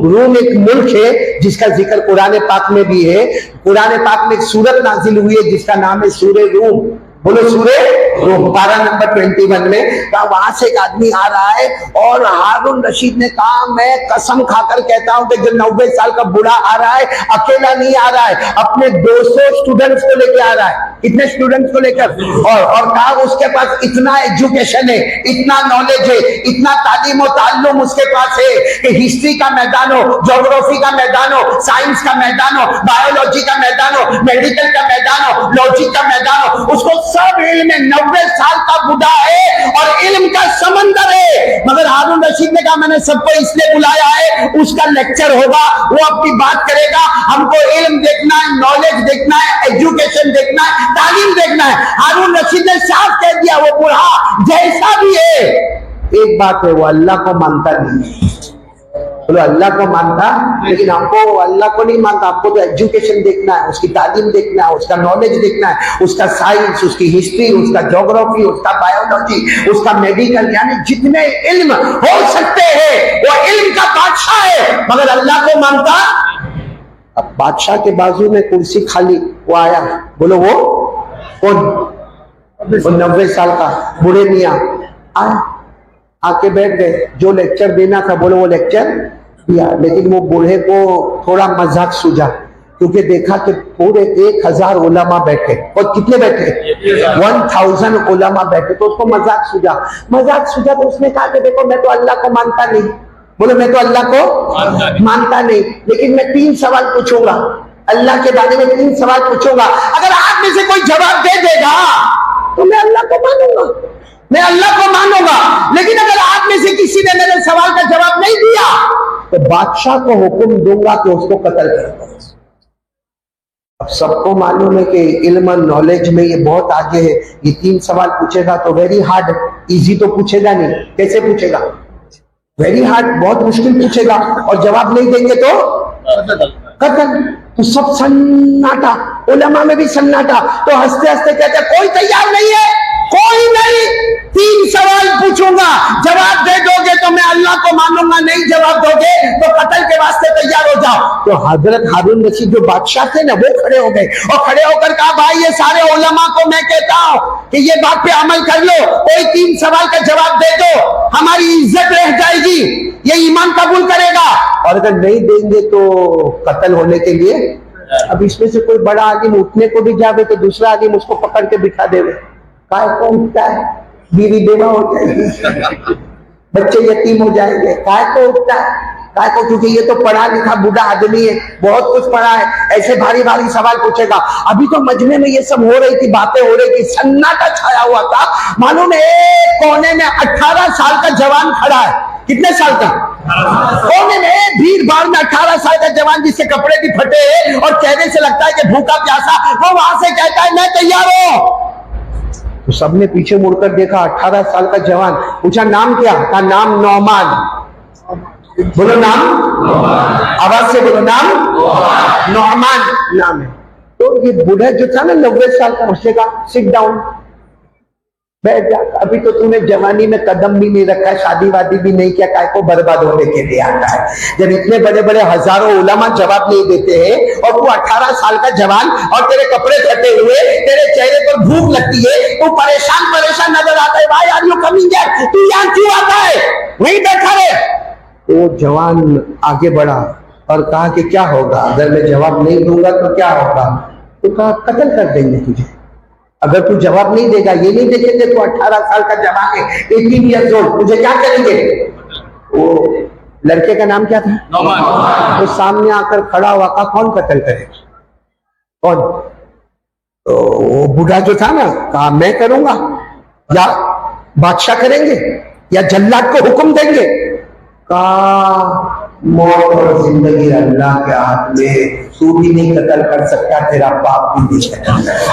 روم ایک ملک ہے جس کا ذکر قرآن پاک میں بھی ہے. قرآن پاک میں ایک سورت نازل ہوئی ہے جس کا نام ہے سورہ روم. بولو سورہ روم, 12 نمبر 21 میں. وہاں سے ایک آدمی آ رہا ہے, اور ہارون رشید نے کہا میں قسم کھا کر کہتا ہوں کہ جو 90 سال کا بوڑھا آ رہا ہے اکیلا نہیں آ رہا ہے, اپنے 200 اسٹوڈنٹس کو لے کے آ رہا ہے. اتنے اسٹوڈنٹس کو لے کر, اور کہا اس کے پاس اتنا ایجوکیشن ہے, اتنا نالج ہے, اتنا تعلیم و تعلم اس کے پاس ہے کہ ہسٹری کا میدان ہو, جغرافی کا میدان ہو, سائنس کا میدان ہو, بایولوجی کا میدان ہو, میڈیکل کا میدان ہو, لاجک کا میدان ہو, اس کو سب علم ہے. 90 سال کا بوڑھا ہے اور علم کا سمندر ہے. مگر ہارون رشید نے کہا میں نے سب کو اس لیے بلایا ہے, اس کا لیکچر ہوگا, وہ اپنی بات کرے گا, ہم کو علم دیکھنا ہے, نالج دیکھنا ہے, ایجوکیشن دیکھنا ہے, تعلیم دیکھنا ہے. ہارون رشید نے صاف کہہ دیا وہ بوڑھا جیسا بھی ہے, ایک بات ہے, وہ اللہ کو مانتا نہیں. بولو اللہ کو مانتا, لیکن آپ کو اللہ کو نہیں مانتا. آپ کو تو ایجوکیشن دیکھنا ہے, اس کی تعلیم دیکھنا ہے, اس کا نالج دیکھنا ہے, اس کا سائنس, اس کی ہسٹری, اس کا جغرافی, اس کا بایولوجی, اس کا میڈیکل, یعنی جتنے علم ہو سکتے ہیں وہ علم کا بادشاہ ہے, مگر اللہ کو مانتا. اب بادشاہ کے بازو میں کرسی خالی, وہ آیا, بولو وہ کون؟ 90 سال کا بوڑھے میاں آیا, آ کے بیٹھ گئے. جو لیکچر دینا تھا بولو وہ لیکچر دیا, لیکن وہ بوڑھے کو تھوڑا مذاق سوجا, کیونکہ دیکھا کہ پورے 1000 علماء بیٹھے, اور کتنے بیٹھے؟ 1000 علماء بیٹھے, تو اس کو مذاق سوجا. تو اس نے کہا کہ دیکھو میں تو اللہ کو مانتا نہیں, بولو میں تو اللہ کو مانتا نہیں, لیکن میں 3 سوال پوچھوں گا, اللہ کے بارے میں 3 سوال پوچھوں گا, اگر آپ میں سے کوئی جواب دے دے گا تو میں اللہ کو مانوں گا, میں اللہ کو مانوں گا. لیکن اگر آپ میں سے کسی نے میرے سوال کا جواب نہیں دیا تو بادشاہ کو حکم دوں گا کہ اس کو قتل کر دو. اب سب کو معلوم ہے کہ علم اور نالج میں یہ بہت آگے ہے. یہ 3 سوال پوچھے گا تو ویری ہارڈ, ایزی تو پوچھے گا نہیں. کیسے پوچھے گا؟ ویری ہارڈ, بہت مشکل پوچھے گا, اور جواب نہیں دیں گے تو قتل. تو سب سناٹا, علماء میں بھی سناٹا. تو ہنستے ہنستے کہتے ہیں کوئی تیار نہیں ہے, کوئی نہیں, 3 سوال پوچھوں گا, جواب دے دو گے تو میں اللہ کو مانوں گا, نہیں جواب دو گے تو قتل کے واسطے تیار ہو جاؤ. تو حضرت ہارون رشید جو بادشاہ تھے نا, وہ کھڑے ہو گئے, اور کھڑے ہو کر کہا بھائی یہ سارے علماء کو میں کہتا ہوں کہ یہ بات پہ عمل کر لو, کوئی 3 سوال کا جواب دے دو, ہماری عزت رہ جائے گی, یہ ایمان قبول کرے گا, اور اگر نہیں دیں گے تو قتل ہونے کے لیے. اب اس میں سے کوئی بڑا عالم اٹھنے کو بھی جاوے تو دوسرا عالم اس کو پکڑ کے بٹھا دے, کائے کو اٹھتا ہے, بیوی بیوہ ہو جائے گی, بچے یتیم ہو جائیں گے, کائے کو اٹھتا ہے, کائے کو, کیونکہ یہ تو پڑھا لکھا بوڑھا آدمی ہے, بہت کچھ پڑھا ہے, ایسے بھاری بھاری سوال پوچھے گا. ابھی تو مجمع میں یہ سب ہو رہی تھی, باتیں ہو رہی تھی, سناٹا چھایا ہوا تھا. معلوم ہے ایک کونے میں 18 سال کا جوان کھڑا ہے, کتنے سال کا؟ کونے میں بھیڑ بھاڑ میں 18 سال کا جوان جس کے کپڑے بھی پھٹے اور چہرے سے لگتا ہے کہ بھوکا پیاسا، وہ وہاں سے کہتا ہے میں تیار ہوں۔ تو سب نے پیچھے مڑ کر دیکھا، 18 سال کا جوان، پوچھا نام کیا؟ کہا نام نعمان۔ بولو نام، آواز سے بولو نام نعمان نام ہے۔ تو یہ بوڑھا جو تھا نا 90 سال کا، اس نے کہا سٹ ڈاؤن، بیٹھ جا، ابھی تو تم نے جوانی میں قدم بھی نہیں رکھا، شادی وادی بھی نہیں کیا، کائے کو برباد ہونے کے لیے آتا ہے؟ جب اتنے بڑے بڑے ہزاروں علماء جواب نہیں دیتے ہیں اور تو 18 سال کا جوان اور تیرے کپڑے پھٹے ہوئے، تیرے چہرے پر بھوک لگتی ہے، تو پریشان نظر آتا ہے، بھائی آر یو کمنگ ہیئر؟ تو یہاں کیوں آتا ہے؟ وہیں بیٹھا رہے۔ تو وہ جوان آگے بڑھا اور کہا کہ کیا ہوگا اگر میں جواب نہیں دوں گا تو کیا ہوگا؟ تو کہا قتل کر دیں گے تجھے اگر تو جواب نہیں دے گا، یہ نہیں دیکھیں گے تو 18 سال کا جوان ہے، 18 ایئرز اولڈ، مجھے کیا کریں گے؟ وہ لڑکے کا نام کیا تھا؟ نعمان۔ تو سامنے آ کر کھڑا ہوا، کہا کون قتل کرے گا؟ کون؟ تو وہ بوڑھا جو تھا نا، کہا میں کروں گا، یا بادشاہ کریں گے، یا جلاد کو حکم دیں گے؟ کہا موت اور زندگی اللہ کے ہاتھ میں، تو بھی نہیں قتل کر سکتا، تیرا باپ بھی نہیں قتل کر سکتا۔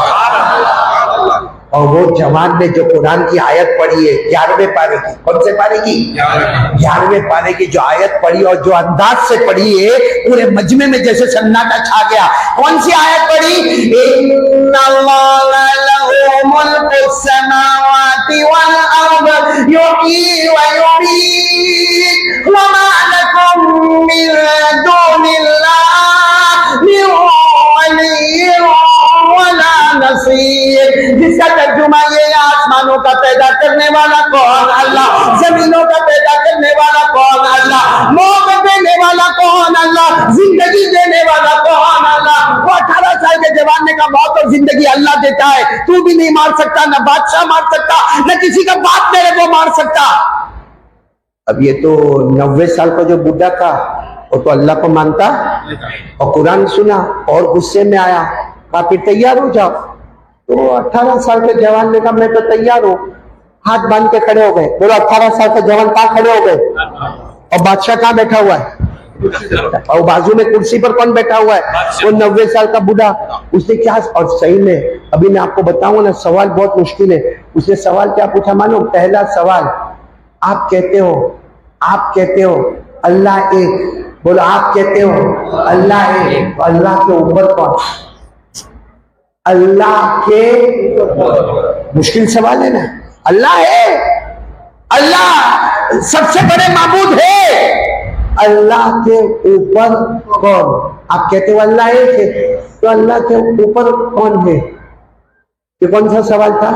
اور وہ جوان نے جو قرآن کی آیت پڑھی ہے 11ویں پارے کی، کون سے پارے کی؟ 11ویں پارے کی جو آیت پڑھی اور جو انداز سے پڑھی ہے، پورے مجمع میں جیسے سناٹا چھا گیا۔ کون سی آیت پڑھی؟ ان اللہ لہ ملک السماوات والارض یحیی ویمیت وما لکم من دون اللہ من ولی ولا نصیر۔ جس کا ترجمہ یہ ہے، آسمانوں کا پیدا کرنے والا کون؟ اللہ۔ زمینوں کا پیدا کرنے والا کون؟ اللہ۔ موت دینے والا کون؟ اللہ۔ زندگی دینے والا کون؟ اللہ۔ وہ 18 سال کے جوان نے کہا موت اور زندگی اللہ دیتا ہے، تو بھی نہیں مار سکتا، نہ بادشاہ مار سکتا، نہ کسی کا باپ میرے کو مار سکتا۔ اب یہ تو 90 سال کا جو بوڑھا تھا وہ تو اللہ کو مانتا اور قرآن سنا اور غصے میں آیا، کہا پھر تیار ہو جاؤ۔ تو 18 سال کے جوان نے کہا میں تو تیار ہوں، ہاتھ باندھ کے کھڑے ہو گئے۔ بولو 18 سال کے جوان کہاں کھڑے ہو گئے؟ اور بادشاہ کہاں بیٹھا ہوا ہے؟ اور بازو میں کرسی پر کون بیٹھا ہوا ہے؟ وہ 90 سال کا بوڑھا۔ اس نے کیا، اور صحیح میں ابھی میں آپ کو بتاؤں نا، سوال بہت مشکل ہے۔ اس نے سوال کیا پوچھا مانو؟ پہلا سوال، آپ کہتے ہو اللہ ایک، بولو آپ کہتے ہو اللہ ایک، اللہ کے اوپر کون؟ اللہ کے، مشکل سوال ہے نا، اللہ ہے، اللہ سب سے بڑے معبود ہے، اللہ کے اوپر کون؟ آپ کہتے ہو اللہ ایک ہے، تو اللہ کے اوپر کون ہے؟ یہ کون سا سوال تھا؟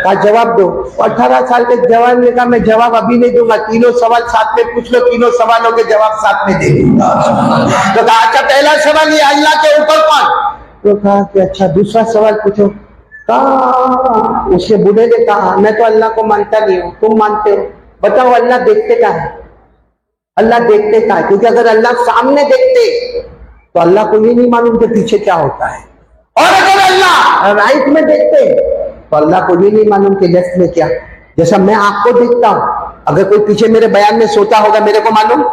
کہا جواب دو۔ 18 سال کے جوان نے کہا میں جواب ابھی نہیں دوں گا، تینوں سوال ساتھ میں پوچھ لو، تینوں سوالوں کے جواب ساتھ میں دے دوں گا۔ تو کہا اچھا پہلا سوال یہ اللہ کے اوپر کون؟ تو کہا کہ اچھا دوسرا سوال پوچھو۔ کہا اس کے بوڑھے نے کہا میں تو اللہ کو مانتا نہیں ہوں، تم مانتے ہو، بتاؤ اللہ دیکھتے کیا ہے؟ اللہ دیکھتے کیا ہے؟ کیونکہ اگر اللہ سامنے دیکھتے تو اللہ کو یہ نہیں معلوم کہ پیچھے کیا ہوتا ہے، اور اگر اللہ رائٹ میں دیکھتے تو اللہ کو یہ نہیں معلوم کہ لیفٹ میں کیا۔ جیسا میں آپ کو دیکھتا ہوں، اگر کوئی پیچھے میرے بیان میں سوتا ہوگا میرے کو معلوم؟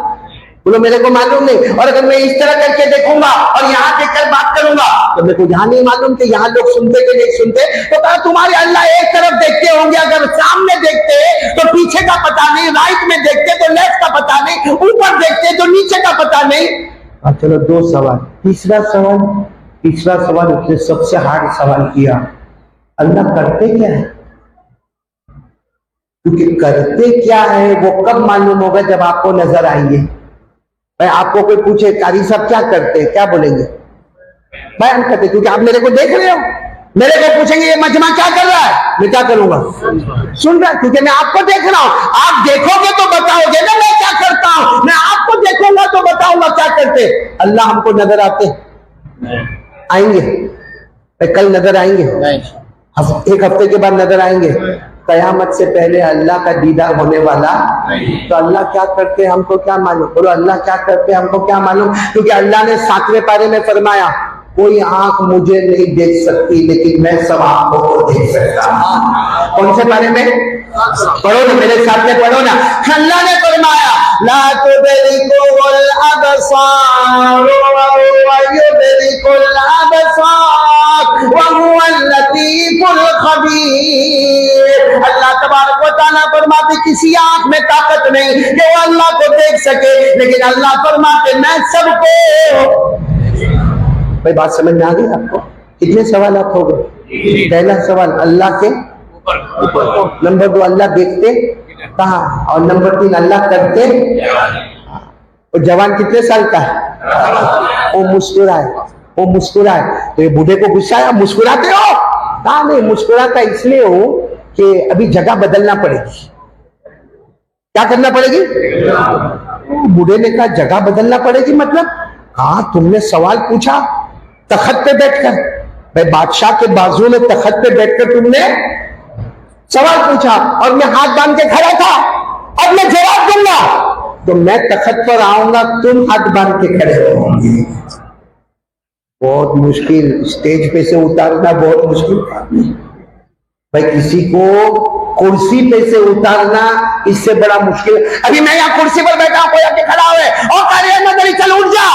بولو میرے کو معلوم نہیں۔ اور اگر میں اس طرح کر کے دیکھوں گا اور یہاں دیکھ کر بات کروں گا تو میرے کو یہاں نہیں معلوم کہ یہاں لوگ سنتے کہ نہیں سنتے۔ تو کہا تمہارے اللہ ایک طرف دیکھتے ہوں گے، اگر سامنے دیکھتے تو پیچھے کا پتہ نہیں، رائٹ میں دیکھتے تو لیفٹ کا پتہ نہیں، اوپر دیکھتے تو نیچے کا پتہ نہیں۔ چلو دو سوال۔ تیسرا سوال اس نے سب سے ہارڈ سوال کیا، اللہ کرتے کیا ہے؟ کیونکہ کرتے کیا ہے وہ کب معلوم ہوگا؟ جب آپ کو نظر آئیں گے۔ آپ کو کوئی پوچھے قاری صاحب کیا کرتے، کیا بولیں گے؟ بیان کرتے، کیونکہ آپ میرے کو دیکھ رہے ہو۔ میرے کو پوچھیں گے یہ مجمع کیا کر رہا ہے، میں کیا کروں گا؟ سن رہا، کیونکہ میں آپ کو دیکھ رہا ہوں۔ آپ دیکھو گے تو بتاؤ گے نا میں کیا کرتا ہوں، میں آپ کو دیکھوں گا تو بتاؤں گا کیا کرتے۔ اللہ ہم کو نظر آتے آئیں گے، کل نظر آئیں گے، ایک ہفتے کے بعد نظر آئیں گے، قیامت سے پہلے اللہ کا دیدار ہونے والا۔ تو اللہ کیا کرتے ہم کو کیا معلوم؟ بولو اللہ کیا کرتے ہم کو کیا معلوم؟ کیونکہ اللہ نے 7ویں پارے میں فرمایا کوئی آنکھ مجھے نہیں دیکھ سکتی لیکن میں سب آنکھوں کو دیکھ سکتا ہوں۔ کون سے پارے میں؟ پڑھو نا میرے ساتھ میں پڑھو نا. اللہ نے فرمایا لا تدركه الابصار وهو يدرك الابصار وهو اللطيف الخبير. اللہ تبارک و تعالیٰ فرماتے کسی آنکھ میں طاقت نہیں کہ وہ اللہ کو دیکھ سکے, لیکن اللہ فرماتے میں سب کو. بھائی بات سمجھ میں آ گئی آپ کو؟ کتنے سوالات ہو گئے؟ پہلا سوال اللہ کے اوپر, نمبر 2 اللہ دیکھتے کہاں, اور نمبر 3 اللہ کرتے. اور جوان کتنے سال کا ہے؟ وہ مسکرائے تو یہ بوڑھے کو غصہ ہے مسکراتے ہو؟ کہاں نہیں, مسکراتا اس لیے ہو کہ ابھی جگہ بدلنا پڑے گی. کیا کرنا پڑے گی؟ بوڑھے نے کہا جگہ بدلنا پڑے گی مطلب؟ ہاں تم نے سوال پوچھا تخت پہ بیٹھ کر, بھائی بادشاہ کے بازو میں تخت پہ بیٹھ کر تم نے سوال پوچھا اور میں ہاتھ باندھ کے کھڑا تھا, اب میں جواب دوں گا تو میں تخت پر آؤں گا, تم ہاتھ باندھ کے کھڑے ہو. بہت مشکل, اسٹیج پہ سے اتارنا بہت مشکل کام ہے بھائی. کسی کو کرسی پہ سے اتارنا اس سے بڑا مشکل. ابھی میں یہاں کرسی پر بیٹھا ہوں, کوئی آ کے کھڑا ہوئے اور کہہ رہے ہیں چل اٹھ جا,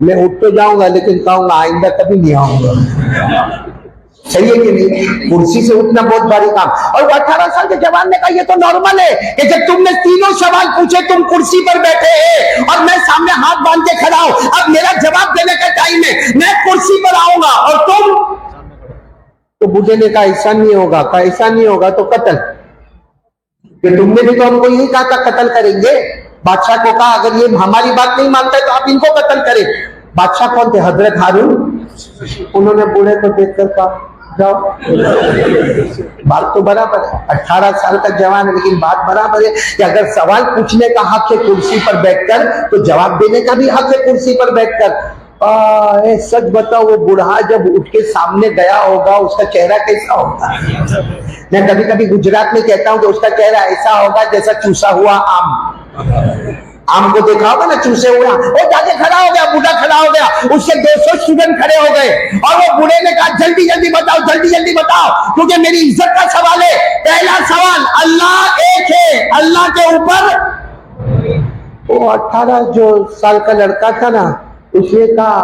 میں اٹھ تو جاؤں گا لیکن کہوں گا آئندہ کبھی نہیں آؤں گا. صحیح ہے کہ نہیں؟ کرسی سے اٹھنا بہت بھاری کام. اور وہ 18 سال کے جوان نے کہا یہ تو نارمل ہے کہ جب تم نے تینوں سوال پوچھے تم کرسی پر بیٹھے ہیں اور میں سامنے ہاتھ باندھ کے کھڑا ہوں, اب میرا جواب دینے کا ٹائم ہے, میں کرسی پر آؤں گا اور تم. تو بوڑھے نے کہا ایسا نہیں ہوگا. کہا ایسا نہیں ہوگا تو قتل, کہ تم نے بھی تو ہم کو یہی کہا تھا قتل کریں گے. بادشاہ کو کہا اگر یہ ہماری بات نہیں مانتا ہے تو آپ ان کو قتل کریں. بادشاہ کون تھے؟ حضرت ہارون. انہوں نے بوڑھے کو دیکھ کر کہا جاؤ. بات تو برابر ہے, 18 سال کا جوان ہے لیکن بات برابر ہے کہ اگر سوال پوچھنے کا حق ہے کرسی پر بیٹھ کر تو جواب دینے کا بھی حق ہے کرسی پر بیٹھ کر. سچ بتاؤ وہ بوڑھا جب اٹھ کے سامنے گیا ہوگا اس کا چہرہ کیسا ہوگا؟ میں کبھی کبھی گجرات میں کہتا ہوں کہ اس کا چہرہ ایسا ہوگا جیسا چوسا ہوا آم کو دیکھا ہوگا نا, چوسے ہوا. وہ جا کے کھڑا ہو گیا, بوڑھا کھڑا ہو گیا, اس سے 200 اسٹوڈنٹ کھڑے ہو گئے اور وہ بوڑھے نے کہا جلدی جلدی بتاؤ, جلدی جلدی بتاؤ کیونکہ میری عزت کا سوال ہے. پہلا سوال اللہ ایک ہے, اللہ کے اوپر. وہ 18 جو سال کا لڑکا تھا نا, اس نے کہا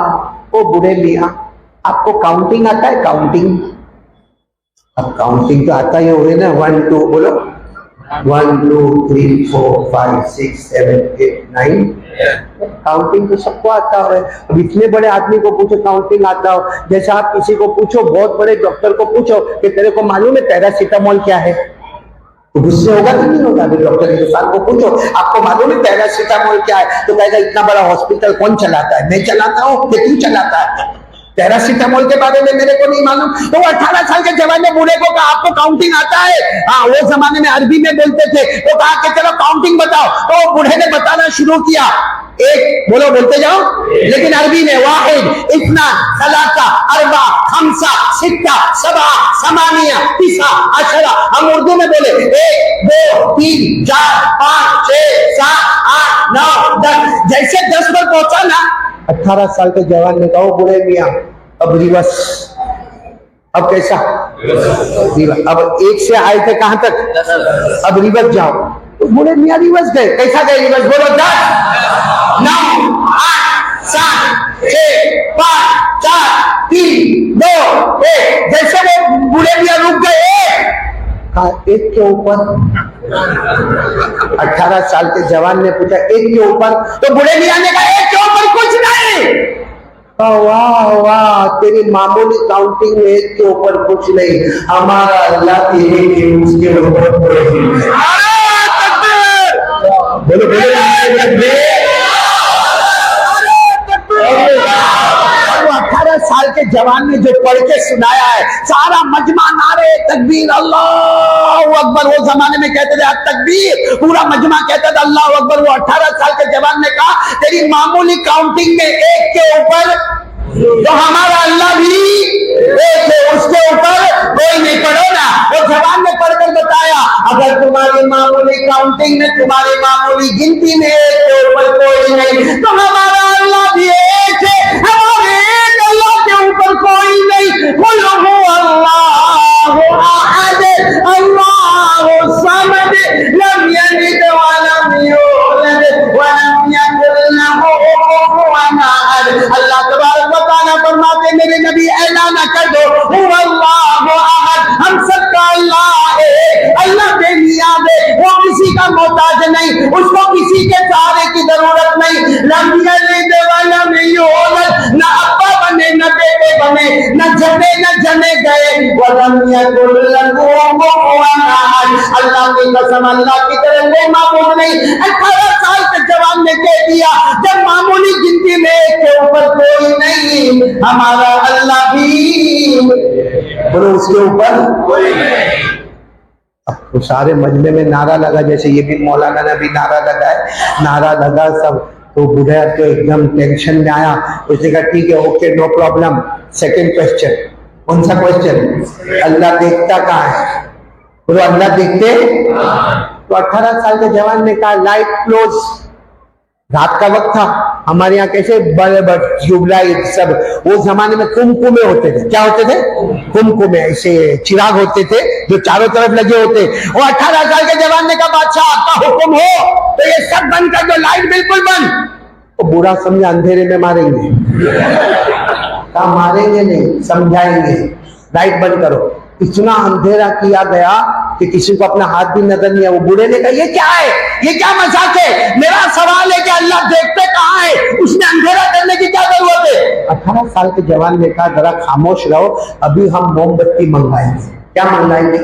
وہ بوڑھے میاں آپ کو کاؤنٹنگ آتا ہے؟ کاؤنٹنگ, اب کاؤنٹنگ تو آتا ہی ہوگا نا, 1 2 بولو, 1 2 3 4 5 6 7 8 9. کاؤنٹنگ تو سب کو آتا ہے. اب اتنے بڑے آدمی کو پوچھو کاؤنٹنگ آتا ہو, جیسا آپ کسی کو پوچھو, بہت بڑے ڈاکٹر کو پوچھو کہ تیرے کو معلوم ہے پیراسیٹامول کیا ہے, تو غصے ہوگا کہ نہیں ہوگا؟ ڈاکٹر ہندوستان کو پوچھو آپ کو معلوم ہے پیراسیٹامول کیا ہے, تو کہے گا اتنا بڑا ہاسپٹل کون چلاتا ہے؟ میں چلاتا ہوں کہ تو چلاتا ہے؟ پیراسیٹامول کے بارے میں میرے کو نہیں معلوم. تو وہ 18 سال کے جوان نے بوڑھے کو کہا آپ کو کاؤنٹنگ آتا ہے؟ ہاں, وہ زمانے میں عربی میں بولتے تھے. وہ کہا کہ چلو کاؤنٹنگ بتاؤ. تو وہ بوڑھے نے بتانا شروع کیا, ایک بولو, بولتے جاؤ, لیکن عربی میں 1 2 3 4 5 6 7 8 9 10 11. ہم اردو میں بولے 1 2 3 4 5 6 7 8 9 10. جیسے 10 پر پہنچا نا, 18 سال کے جوان نے کہا بوڑھے میاں اب ریورس. اب کیسا ریورس؟ اب 1 سے آئے تھے کہاں تک, اب ریورس جاؤ. تو بوڑھے میاں ریورس گئے. کیسا گئے ریورس؟ بولو 10 9 8 7 6 5 4 3 2 1. جیسے وہ بوڑھے میاں رک گئے, کہا 1 کے اوپر. 18 سال کے جوان نے پوچھا 1 کے اوپر, تو بوڑھے میاں نے کہا 1 کے اوپر کچھ نہیں. واہ واہ, تیری معمولی کاؤنٹنگ میں 1 کے اوپر کچھ نہیں, ہمارا اللہ تیرے کے اس کے اوپر بولو بولو 18 سال کے جوان نے جو پڑھ کے سنایا ہے, سارا مجمع نعرے تکبیر اللہ اکبر. وہ زمانے میں کہتے تھے تکبیر, پورا مجمع کہتا تھا اللہ اکبر. وہ 18 سال کے جوان نے کہا تیری معمولی کاؤنٹنگ میں 1 کے اوپر, تو ہمارا اللہ بھی 1 ہے, اس کے اوپر کوئی نہیں. پڑھو نا, وہ جوان نے پڑھ کر بتایا اگر تمہاری معمولی کاؤنٹنگ میں, تمہاری معمولی گنتی میں 1 کے اوپر کوئی نہیں, تو ہمارا اللہ بھی 1 ہے, ہمارے ایک اللہ کے اوپر کوئی نہیں. قل هو اللہ احد اللہ اللہ ہے, اللہ بے نیاز ہے, وہ کسی کا محتاج نہیں, اس کو کسی کے سہارے کی ضرورت نہیں. لم یلد ولم یولد, نہ ابا بنے نہ بیٹے بنے, نہ جنے نہ جنے گئے. ولم یکن لہ کفوا احد, اللہ کی قسم اللہ کی طرح کوئی معبود نہیں. 18 سال کے جوان نے کہہ دیا جب معمولی گنتی میں ایک کے اوپر کوئی نہیں, ہمارا اللہ بھی بولو اس کے اوپر کوئی نہیں. اب تو سارے مجمع میں نعرہ لگا, جیسے یہ بھی مولانا نے بھی نعرہ لگا ہے, نعرہ لگا سب, تو بوڑھا تو ایک دم ٹینشن میں آیا. اس نے کہا ٹھیک ہے okay no problem. Second question, کون سا کوشچن؟ اللہ دیکھتا کہاں ہے؟ بولو اللہ دیکھتے. تو 18 سال کے جوان نے کہا لائٹ کلوز. رات کا وقت تھا, ہمارے یہاں کیسے بڑے بڑے ٹیوب لائٹ سب, وہ زمانے میں کمکمے ہوتے تھے. کیا ہوتے تھے؟ کمکمے, ایسے چراغ ہوتے تھے جو چاروں طرف لگے ہوتے. وہ 18 سال کے جوان نے کہا بادشاہ آپ کا حکم ہو تو یہ سب بند کر دو, لائٹ بالکل بند. وہ برا سمجھا اندھیرے میں ماریں گے. کہا ماریں گے نہیں, سمجھائیں گے, لائٹ بند کرو. اتنا اندھیرا کیا گیا کہ کسی کو اپنا ہاتھ بھی نظر نہیں آیا. وہ بوڑھے نے کہا یہ کیا ہے, یہ کیا مذاق ہے؟ میرا سوال ہے کہ اللہ دیکھتے کہاں ہے, اس میں اندھیرا کرنے کی کیا ضرورت ہے؟ 18 سال کے جوان نے کہا ذرا خاموش رہو, ابھی ہم موم بتی منگوائیں گے. کیا منگوائیں گے؟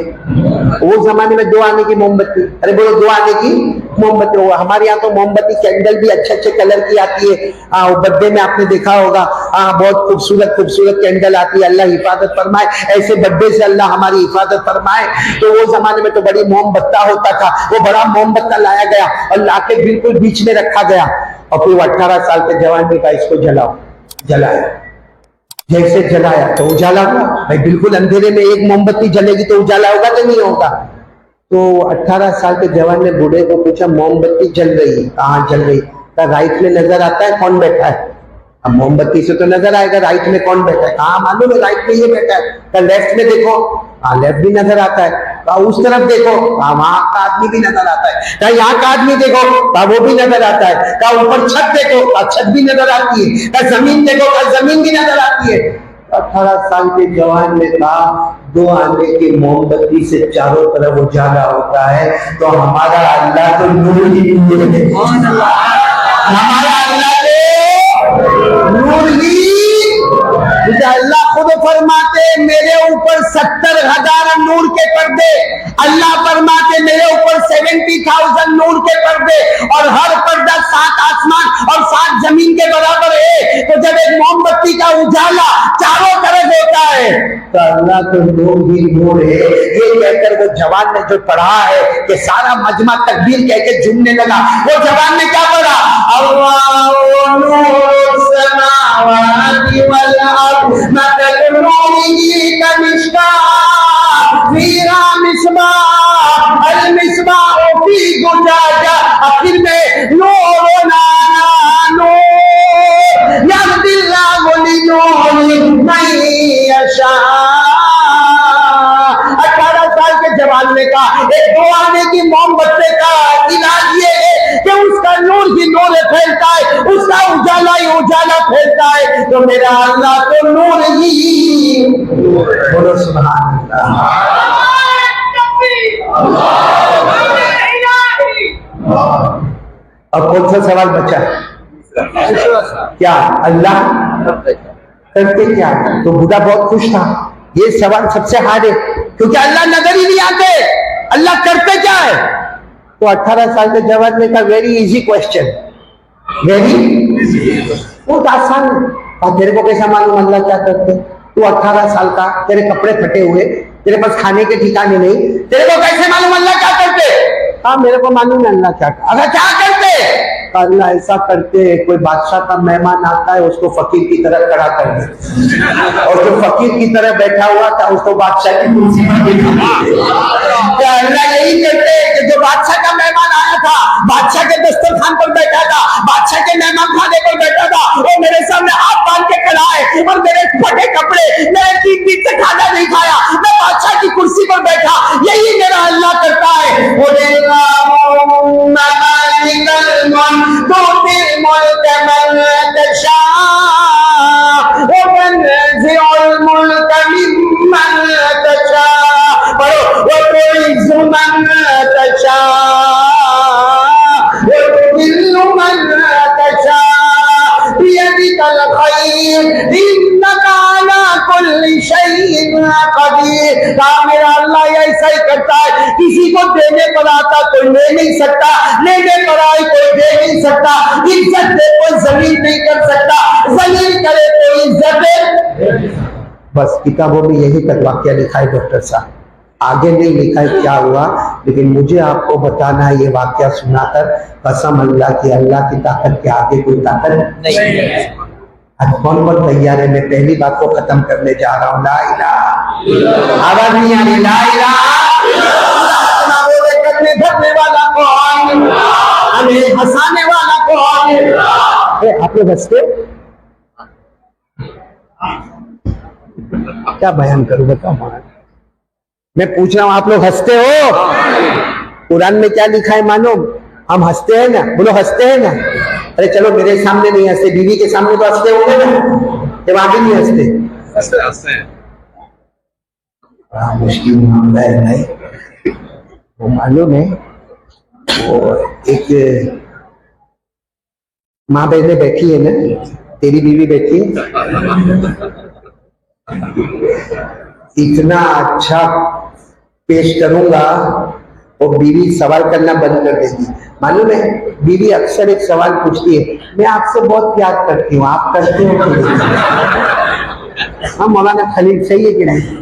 وہ زمانے میں 2 آنے کی موم بتی. ارے بولو 2 آنے کی موم بتی. ہمارے یہاں تو موم بتی کینڈل بھی اچھے اچھے کلر کی آتی ہے. برتھڈے میں آپ نے دیکھا ہوگا بہت خوبصورت خوبصورت کینڈل آتی ہے. اللہ حفاظت فرمائے, ایسے برتھڈے سے اللہ ہماری حفاظت فرمائے. تو وہ زمانے میں تو بڑی موم بتہ ہوتا تھا. وہ بڑا موم بتہ لایا گیا اور لا کے بالکل بیچ میں رکھا گیا. اور پھر وہ 18 سال کے جوان نے کہا اس کو جلاؤ. جلایا, جیسے جلایا تو اجالا ہوا. بھائی بالکل اندھیرے میں ایک موم بتی جلے گی تو اجالا ہوگا کہ نہیں ہوگا؟ تو 18 سال کے جوان نے بوڑھے کو پوچھا موم بتی جل رہی ہے, کہاں جل رہی؟ کہا رائٹ میں نظر آتا ہے کون بیٹھا ہے. اب موم بتی سے تو نظر آئے گا رائٹ میں کون بیٹھا ہے. کہاں معلوم ہے رائٹ میں یہ بیٹھا ہے. کہا لیفٹ میں دیکھو. ہاں لیفٹ بھی نظر آتا ہے. کہا اس طرف دیکھو. کہا وہاں کا آدمی بھی نظر آتا ہے. کہا یہاں کا آدمی دیکھو. کہا وہ بھی نظر آتا ہے. کہا اوپر چھت دیکھو. کہا چھت بھی نظر آتی ہے. کہا زمین دیکھو. کہا زمین بھی نظر آتی ہے. 18 سال کے جوان نے کہا 2 آنے کی موم بتی سے چاروں طرف اجالا ہوتا ہے تو ہمارا اللہ تو نور ہی نور ہے. ہمارا اللہ تو نور ہی. مجھے اللہ خود فرماتے میرے اوپر 70,000 نور کے پردے. اللہ فرماتے میرے اوپر 70,000 نور کے پردے, اور ہر پردہ 7 آسمان اور 7 زمین کے برابر ہے. تو جب ایک موم بتی کا اجالا چاروں طرف ہوتا ہے تو اللہ تو نور ہی نور ہے. یہ کہہ کر وہ جوان نے جو پڑھا ہے کہ سارا مجمع تکبیر کہہ کے جھومنے لگا. وہ جوان نے کیا پڑھا؟ اللہ نور السماوات والارض مثل نوره كمشكاة فيها مصباح المصباح في زجاجة. آخر میں نور نور يهدي الله لنوره من يشاء. 18 سال کے جوان نے کہا ایک 2 آنے کی موم بتی کا علاج یہ ہے کہ اس کا نور ہی نور پھیلتا ہے, اس کا اجالا ہی اجالا پھیلتا ہے. تو میرا اللہ تو نور ہی. بولو سبحان اللہ. اب کون سا سوال بچا؟ کیا اللہ کرتے کیا؟ تو بوڑھا بہت خوش تھا. یہ سوال سب سے ہارڈ ہے کیونکہ اللہ نظر ہی نہیں آتے. اللہ کرتے کیا ہے؟ تو 18 سال کے جوان نے کہا ویری ایزی کوشچن. ویری بہت آسان ہے. تیرے کو کیسا معلوم اللہ کیا کرتے؟ تو 18 سال کا, تیرے کپڑے پھٹے ہوئے, تیرے پاس کھانے کے ٹھکانے نہیں, تیرے کو کیسے معلوم اللہ کیا کرتے؟ ہاں میرے کو معلوم ہے اللہ کیا کرتے. اگر کیا کرتے؟ اللہ ایسا کرتے کوئی بادشاہ کا مہمان آتا ہے اس کو فقیر کی طرح کھڑا کر دے, اور جو فقیر کی طرح بیٹھا ہوا تھا اس کو بادشاہ کی کرسی پر بٹھا دے. کیا اللہ یہی کرتے کہ جو بادشاہ کا مہمان آیا تھا, بادشاہ کے دسترخوان پر بیٹھا تھا, بادشاہ کے مہمان خانے پر بیٹھا تھا, وہ میرے سامنے ہاتھ باندھ کے کھڑا ہے اور میرے پھٹے کپڑے, میں 3 دن سے کھانا نہیں کھایا, میں بادشاہ کی کرسی پر بیٹھا, یہی میرا اللہ کرتا ہے. تؤتي الملك من تشاء وتنزع الملك ممن تشاء. قدیر، کہا میرا اللہ ایسا ہی کرتا ہے، کسی کو دینے پر آتا کوئی لے نہیں سکتا، لینے پر آئی کوئی دے نہیں سکتا، عزت دے کوئی ذلیل نہیں کر سکتا، ذلیل کرے کوئی عزت دے۔ بس کتابوں میں یہی تک واقعہ لکھا ہے ڈاکٹر صاحب، آگے نہیں لکھا ہے کیا ہوا، لیکن مجھے آپ کو بتانا ہے یہ واقعہ سنا کر قسم اللہ کی، اللہ کی طاقت کے آگے کوئی طاقت نہیں ہے۔ کون کون تیار ہے؟ میں پہلی بات کو ختم کرنے جا رہا ہوں، لا الہ، آواز نہیں آ رہی، لا الہ، کرنے دھرنے والا کون، ہمیں ہنسانے والا کون؟ آپ لوگ ہنستے کیا بیان کروں بتاؤ؟ میں پوچھ رہا ہوں آپ لوگ ہنستے ہو؟ قرآن میں کیا لکھا ہے مانو؟ ہم ہنستے ہیں نا، بولو ہنستے ہیں نا؟ ارے چلو میرے سامنے نہیں ہنستے، بیوی کے سامنے تو ہنستے ہوں گے نا، جب آگے نہیں ہنستے؟ بڑا مشکل معاملہ ہے نہیں؟ وہ معلوم ہے، وہ ایک ماں بہنیں بیٹھی ہے نا، تیری بیوی بیٹھی ہے، اتنا اچھا پیش کروں گا وہ بیوی سوال کرنا بند کر دے گی۔ معلوم ہے بیوی اکثر ایک سوال پوچھتی ہے، میں آپ سے بہت پیار کرتی ہوں، آپ کرتے ہو کہ نہیں؟ ہاں مولانا خلیل صحیح ہے کہ نہیں؟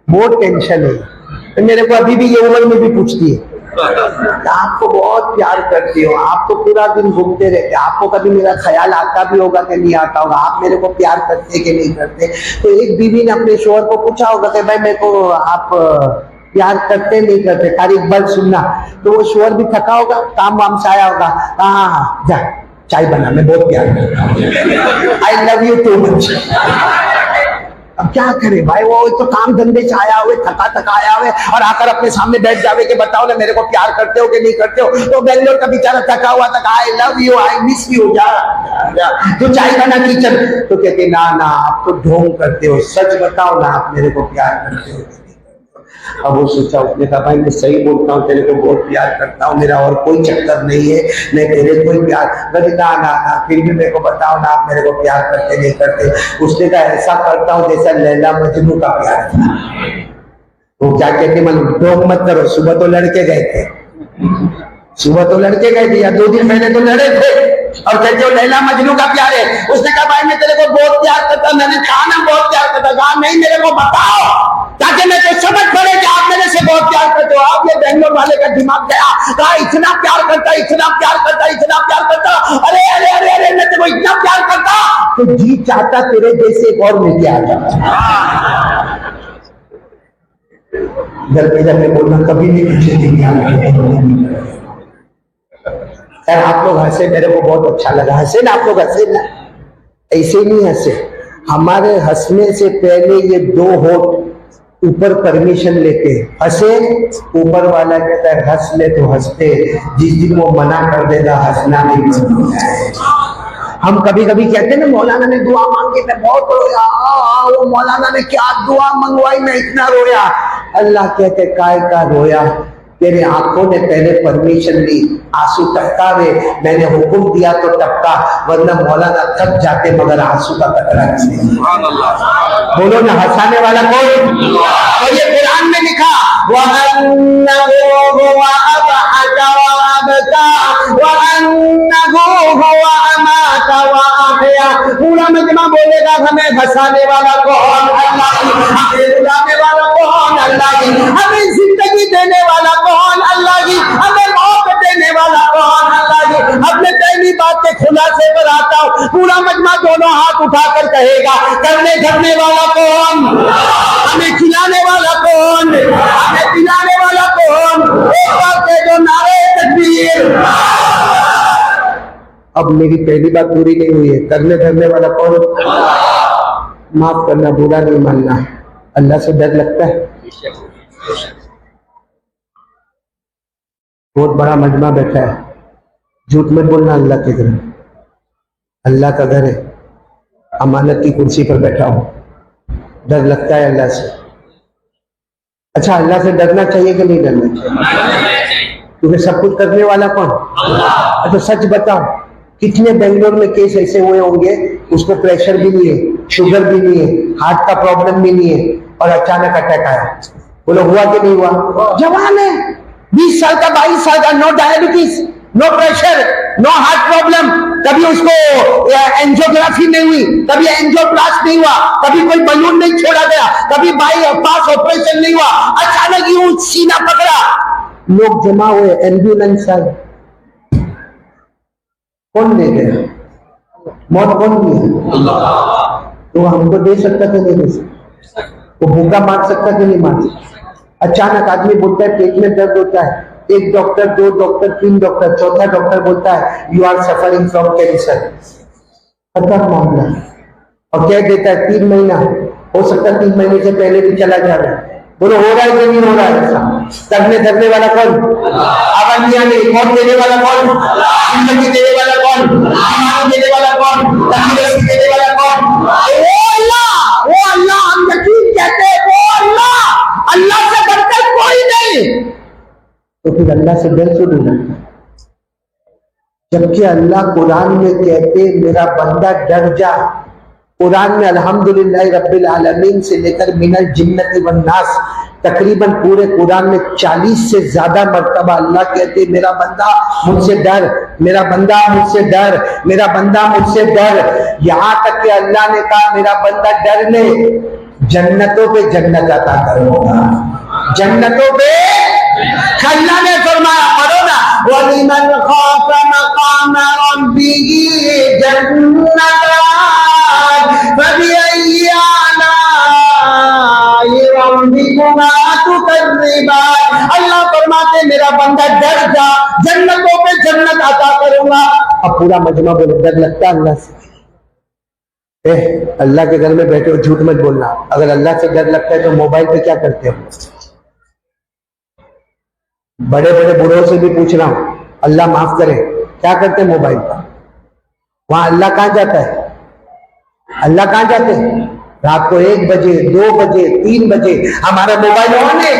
بہت ٹینشن ہے، میرے کو ابھی بھی یہ عمر میں بھی پوچھتی ہے، آپ کو بہت پیار کرتی ہو، آپ تو پورا دن گھومتے رہتے، آپ کو کبھی میرا خیال آتا بھی ہوگا کہ نہیں آتا ہوگا، آپ میرے کو پیار کرتے کہ نہیں کرتے؟ تو ایک بیوی نے اپنے شوہر کو پوچھا ہوگا کہ بھائی میرے کو آپ پیار کرتے نہیں کرتے، تاریخ بل سننا، تو وہ شوہر بھی تھکا ہوگا، کام وام سے آیا ہوگا، ہاں جا چائے بنا، میں بہت پیار کرتا ہوں، آئی لو یو ٹو مچ۔ اب کیا کرے بھائی، وہ تو کام دھندے سے آیا ہوئے، تھکا آیا ہوئے، اور آ کر اپنے سامنے بیٹھ جاوے کہ بتاؤ نا میرے کو پیار کرتے ہو کہ نہیں کرتے ہو؟ تو بنگلور کا بیچارہ تھکا ہوا تھا، آئی love you, I miss you, جا تو چائے بنا کچن، تو کہتے نا آپ تو ڈھونگ کرتے ہو، سچ بتاؤ نا آپ میرے کو پیار کرتے ہو؟ اب وہ سوچا، اس نے کہا بھائی میں صحیح بولتا ہوں، تیرے کو بہت پیار کرتا ہوں، میرا اور کوئی چکر نہیں ہے، میں تیرے کوئی پیار نا پھر بھی میرے کو بتاؤ نا آپ میرے کو پیار کرتے نہیں کرتے؟ اس نے کہا ایسا کرتا ہوں جیسا لیلا مجنوں کا پیار تھا۔ وہ کیا کہتے ہیں، ڈھونگ مت کرو، صبح تو لڑکے گئے تھے، صبح تو لڑکے گئے تھے، یا 2 دن پہلے تو لڑے تھے، اور کہتے ہو لیلا مجنوں کا پیار ہے۔ اس نے کہا بھائی میں تیرے کو بہت پیار کرتا، میں نے کہا نا بہت پیار کرتا، کہا نہیں میرے کو بتاؤ تاکہ میں تو سمجھ پڑے کہ آپ میرے سے بہت پیار کرتے ہو۔ آپ یہ بنگلور والے کا دماغ گیا، کہا اتنا پیار کرتا، اتنا پیار کرتا، اتنا پیار کرتا، ارے ارے ارے ارے میں تیرے کو اتنا پیار کرتا تو جی چاہتا تیرے جیسے ایک اور مل کے آ جاتا۔ گھر پہ جب میں بولنا کبھی نہیں پیچھے دیں۔ خیر آپ لوگ ہنسے، میرے کو بہت اچھا لگا، ہنسے نا آپ لوگ، ہنسے نا؟ ایسے نہیں ہنسے، ہمارے ہنسنے سے پہلے یہ 2 ہونٹ اوپر پرمیشن لیتے، ہنسے، اوپر والا کہتا ہے ہنس لے تو ہنستے، جس دن وہ منع کر دے گا ہنسنا نہیں بنتا ہے۔ ہم کبھی کبھی کہتے ہیں نا مولانا نے دعا مانگی میں بہت رویا، وہ مولانا نے کیا دعا منگوائی میں اتنا رویا۔ اللہ کہتے کائے کا رویا، تیرے آنکھوں نے پہلے پرمیشن لی، آنسو ٹپکا رہے، میں نے حکم دیا تو ٹپکا، ورنہ مولانا تھک جاتے مگر آنسو کا قطرہ نہیں۔ بولو نا ہنسانے والا کون؟ اور یہ قرآن میں لکھا وَأَنَّهُ هُوَ أَضْحَكَ وَأَبْكَى وَأَنَّهُ هُوَ أَمَاتَ وَأَحْيَا۔ پورا مجمع بولے گا ہمیں ہنسانے والا کون؟ اللہ ہی۔ ہمیں رلانے والا کون؟ اللہ ہی۔ ہمیں زندگی دینے والا کون؟ اللہ ہی۔ ہمیں موت دینے والا کون؟ اللہ ہی۔ اپنے پہلی بات کے خلاصے پر آتا ہوں، پورا مجمع دونوں ہاتھ اٹھا کر کہے گا کرنے دھرنے والا کون؟ ہمیں کھلانے والا کون؟ ہمیں پلانے والا کون؟ ایک بار کہہ دو نعرہ تکبیر۔ اب میری پہلی بات پوری نہیں ہوئی ہے، کرنے دھرنے والا کون؟ معاف کرنا، برا نہیں ماننا، اللہ سے ڈر لگتا ہے؟ بہت بڑا مجمع بیٹھا ہے، جھوٹ مت بولنا، اللہ کے گھر، اللہ کا گھر ہے، امانت کی کرسی پر بیٹھا ہوں، ڈر لگتا ہے اللہ سے؟ اچھا اللہ سے ڈرنا چاہیے کہ نہیں ڈرنا چاہیے؟ کیونکہ سب کچھ کرنے والا کون؟ تو سچ بتاؤ کتنے بنگلور میں کیس ایسے ہوئے ہوں گے اس کو پریشر بھی نہیں ہے، شوگر بھی نہیں ہے، ہارٹ کا پرابلم بھی نہیں ہے، اور اچانک اٹیک آیا. بولو ہوا کہ نہیں ہوا؟ جوان ہے 20 سال کا 22 سال کا, نو ڈائبٹیز, نو پریشر, نو ہارٹ پرابلم, کبھی اس کو اینجیوگرافی نہیں ہوئی, کبھی اینجیوپلاسٹ نہیں ہوا, کبھی کوئی بلون نہیں چھوڑا گیا, کبھی بائی پاس آپریشن نہیں ہوا, اچانک یوں سینہ پکڑا, لوگ جمع ہوئے, ایمبولینس آئی, کون لے گیا؟ موت کون دی؟ تو ہم کو دے سکتا کہ نہیں دے سکتا؟ وہ بھوکا مار سکتا کہ نہیں مار سکتا؟ اچانک آدمی بولتا ہے پیٹ میں درد ہوتا ہے, ایک ڈاکٹر, دو ڈاکٹر, تین ڈاکٹر, چوتھا ڈاکٹر بولتا ہے you are suffering from cancer. ختم معاملہ. اور کہہ دیتا ہے 3 مہینہ, ہو سکتا ہے 3 مہینے سے پہلے بھی چلا جا رہا ہے. بولو ہو رہا ہے کہ نہیں ہو رہا ہے ایسا؟ کرنے والا کون؟ آواز نہیں آنے. موت دینے والا کون؟ زندگی دینے والا کون؟ ایمان دینے والا کون؟ تندرستی دینے والا کون؟ وہ اللہ, وہ اللہ. ہم یقین کہتے ہیں وہ اللہ, اللہ سے بڑھ کر کوئی نہیں. تو پھر اللہ سے ڈر کیوں نہیں لگتا؟ جبکہ اللہ قرآن میں کہتے میرا بندہ ڈر جا. قرآن میں الحمدللہ رب العالمین سے لے کر من الجنت والناس تقریباً پورے قرآن میں 40 سے زیادہ مرتبہ اللہ کہتے میرا بندہ مجھ سے ڈر, میرا بندہ مجھ سے ڈر, میرا بندہ مجھ سے ڈر. یہاں تک کہ اللہ نے کہا میرا بندہ ڈر لے, جنتوں پہ جنت عطا کروں گا, جنتوں پہ. اللہ نے فرمایا پڑھو نا, وَلِمَنْ خَافَ مَقَامَ رَبِّهِ جَنَّتَانِ فَبِأَيِّ آلَاءِ رَبِّكُمَا تُكَذِّبَانِ. اللہ فرماتے میرا بندہ ڈر جا, جنتوں پہ جنت عطا کروں گا. اب پورا مجمع بولے ڈر لگتا ہے اللہ سے؟ اللہ کے گھر میں بیٹھے ہو, جھوٹ مت بولنا. اگر اللہ سے ڈر لگتا ہے تو موبائل پہ کیا کرتے ہو؟ بڑے بڑے بوڑھوں سے بھی پوچھ رہا ہوں, اللہ معاف کرے, کیا کرتے موبائل پر؟ وہاں اللہ کہاں جاتا ہے؟ اللہ کہاں جاتے ہیں؟ رات کو 1 بجے 2 بجے 3 بجے ہمارا موبائل آن ہے,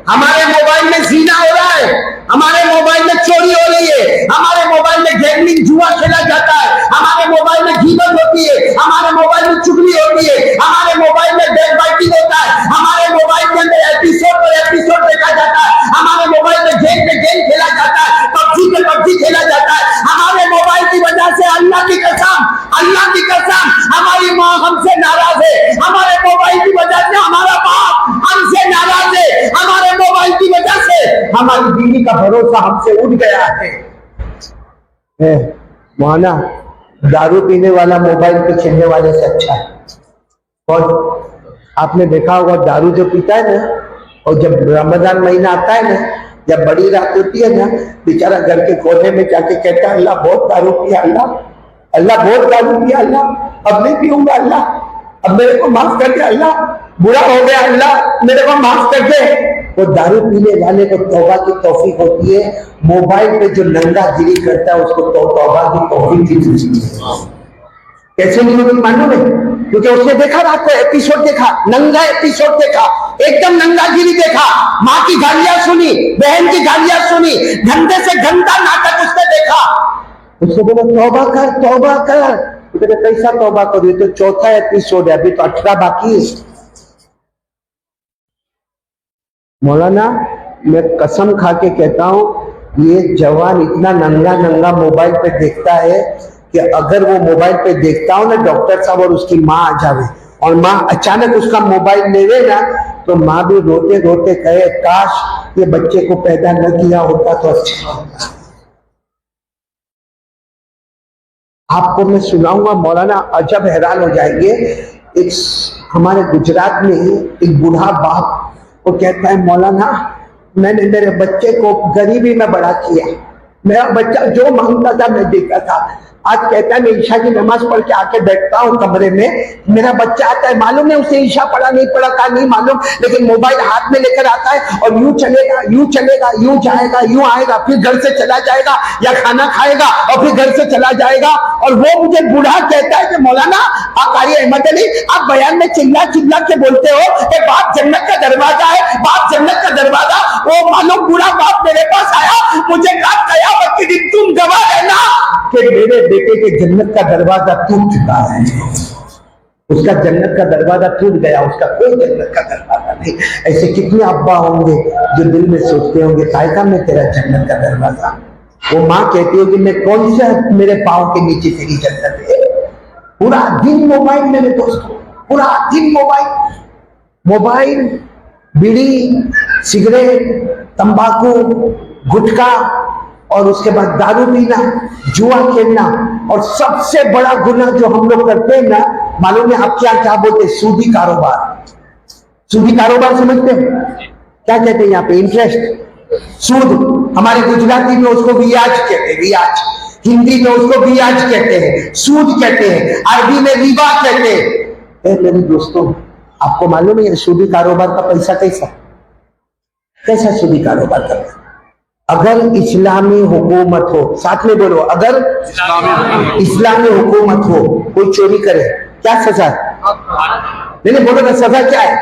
ہمارے موبائل میں زنا ہو رہا ہے, ہمارے موبائل میں چوری ہو رہی ہے, ہمارے موبائل میں گیملنگ جوا کھیلا جاتا ہے, ہمارے موبائل میں غیبت ہوتی ہے, ہمارے موبائل میں چگلی ہوتی ہے, ہمارے موبائل میں بیک بائٹنگ ہوتا ہے, ہمارے موبائل کے اندر ایپیسوڈ پر ایپیسوڈ دیکھا جاتا ہے, ہمارے موبائل میں گیم پہ گیم کھیلا جاتا ہے, پبجی پہ پبجی کھیلا جاتا ہے. ہمارے موبائل کی وجہ سے اللہ کی قسم ہماری ماں ہم سے ناراض ہے, ہمارے موبائل کی وجہ سے ہمارا باپ ہم سے ناراض ہے, ہمارے موبائل کی وجہ سے ہماری بیوی کا بھروسہ ہم سے اٹھ گیا ہے. مانا دارو پینے والا موبائل پہ کھیلنے والے سے اچھا ہے. اور آپ نے دیکھا ہوگا دارو جو پیتا ہے نا, اور جب رمضان مہینہ آتا ہے نا, جب بڑی رات ہوتی ہے نا, بیچارہ گھر کے کونے میں جا کے کہتا ہے اللہ بہت دارو پیا, اللہ بہت دارو پیا, اللہ اب نہیں پیوں گا, اللہ اب میرے کو معاف کر دے, اللہ برا ہو گیا, اللہ میرے کو معاف کر دے. وہ دارو پینے والے کو توبہ کی توفیق ہوتی ہے, موبائل پہ جو ننگا گیری کرتا ہے اس کو توبہ کی توفیق کی ملتی ہے. کیسے نہیں ہوتی معلوم ہے؟ کیونکہ اس نے دیکھا رات کو ایپیسوڈ دیکھا, ننگا ایپیسوڈ دیکھا, ایک دم ننگا گیری دیکھا, ماں کی گالیاں سنی, بہن کی گالیاں سنی, گھنٹے سے گھنٹہ ناٹک اس نے دیکھا. اس کو بولا توبہ کر, توبہ کر. کیسا توبہ کرو, یہ تو 4تھا ایپیسوڈ ہے, ابھی تو 18 باقی ہے. مولانا میں قسم کھا کے کہتا ہوں یہ جوان اتنا ننگا موبائل پہ دیکھتا ہے کہ اگر وہ موبائل پہ دیکھتا ہوں نا ڈاکٹر صاحب اور اس کی ماں آ جاوے اور ماں اچانک اس کا موبائل لے لے نا, تو ماں بھی روتے روتے کہے کاش یہ بچے کو پیدا نہ کیا ہوتا تو اچھا ہوتا. آپ کو میں سناؤں گا مولانا, عجب حیران ہو جائیں گے. ایک ہمارے گجرات میں ایک بوڑھا باپ وہ کہتا ہے مولانا میں نے میرے بچے کو غریبی میں بڑا کیا, میرا بچہ جو مانگتا تھا میں دیتا تھا. آج کہتا ہے میں عشاء کی نماز پڑھ کے آ کے بیٹھتا ہوں کمرے میں, میرا بچہ آتا ہے, معلوم ہے اسے عشاء پڑھا نہیں پڑھا تھا نہیں معلوم, لیکن موبائل ہاتھ میں لے کر آتا ہے اور یوں چلے گا یوں چلے گا, یوں جائے گا یوں آئے گا, پھر گھر سے چلا جائے گا, یا کھانا کھائے گا اور پھر گھر سے چلا جائے گا. اور وہ مجھے بوڑھا کہتا ہے کہ مولانا آپ قاری احمد علی آپ بیان میں چلا کے بولتے ہو کہ باپ جنت کا دروازہ ہے, باپ جنت کا دروازہ. وہ معلوم بوڑھا باپ میرے پاس آیا, مجھے کہا قیامت کے دن تم گواہ رہنا کہ میرے بیٹے کے جنت کا دروازہ ٹوٹ چکا ہے. اس کا جنت کا دروازہ ٹوٹ گیا، اس کا کوئی جنت کا دروازہ نہیں۔ ایسے کتنے ابا ہوں گے جو دل میں سوچتے ہوں گے قائدہ میں تیرا جنت کا دروازہ، وہ ماں کہتی ہوگی میں کون سا میرے پاؤں کے نیچے تیری جنت ہے؟ پورا دن موبائل میرے دوستوں، پورا دن موبائل، بیڑی، سگریٹ، تمباکو، گٹکا، اور اس کے بعد دارو پینا، جوا کھیلنا، اور سب سے بڑا گناہ جو ہم لوگ کرتے ہیں نا، معلوم ہے آپ کیا بولتے ہیں؟ سودی کاروبار۔ سودی کاروبار سمجھتے ہیں کیا کہتے ہیں یہاں پہ؟ انٹرسٹ، سود۔ ہمارے گجراتی میں اس کو بیاج کہتے ہیں، بیاج۔ ہندی میں اس کو بیاج کہتے ہیں، سود کہتے ہیں، عربی میں ربا کہتے ہیں۔ اے میرے دوستوں، آپ کو معلوم ہے یہ سودی کاروبار کا پیسہ کیسا سودی کاروبار کرتا ہے؟ اگر اسلامی حکومت ہو، ساتھ میں بولو، اگر اسلامی حکومت ہو، کوئی چوری کرے کیا سزا ہے؟ نہیں بولو نا، سزا کیا ہے؟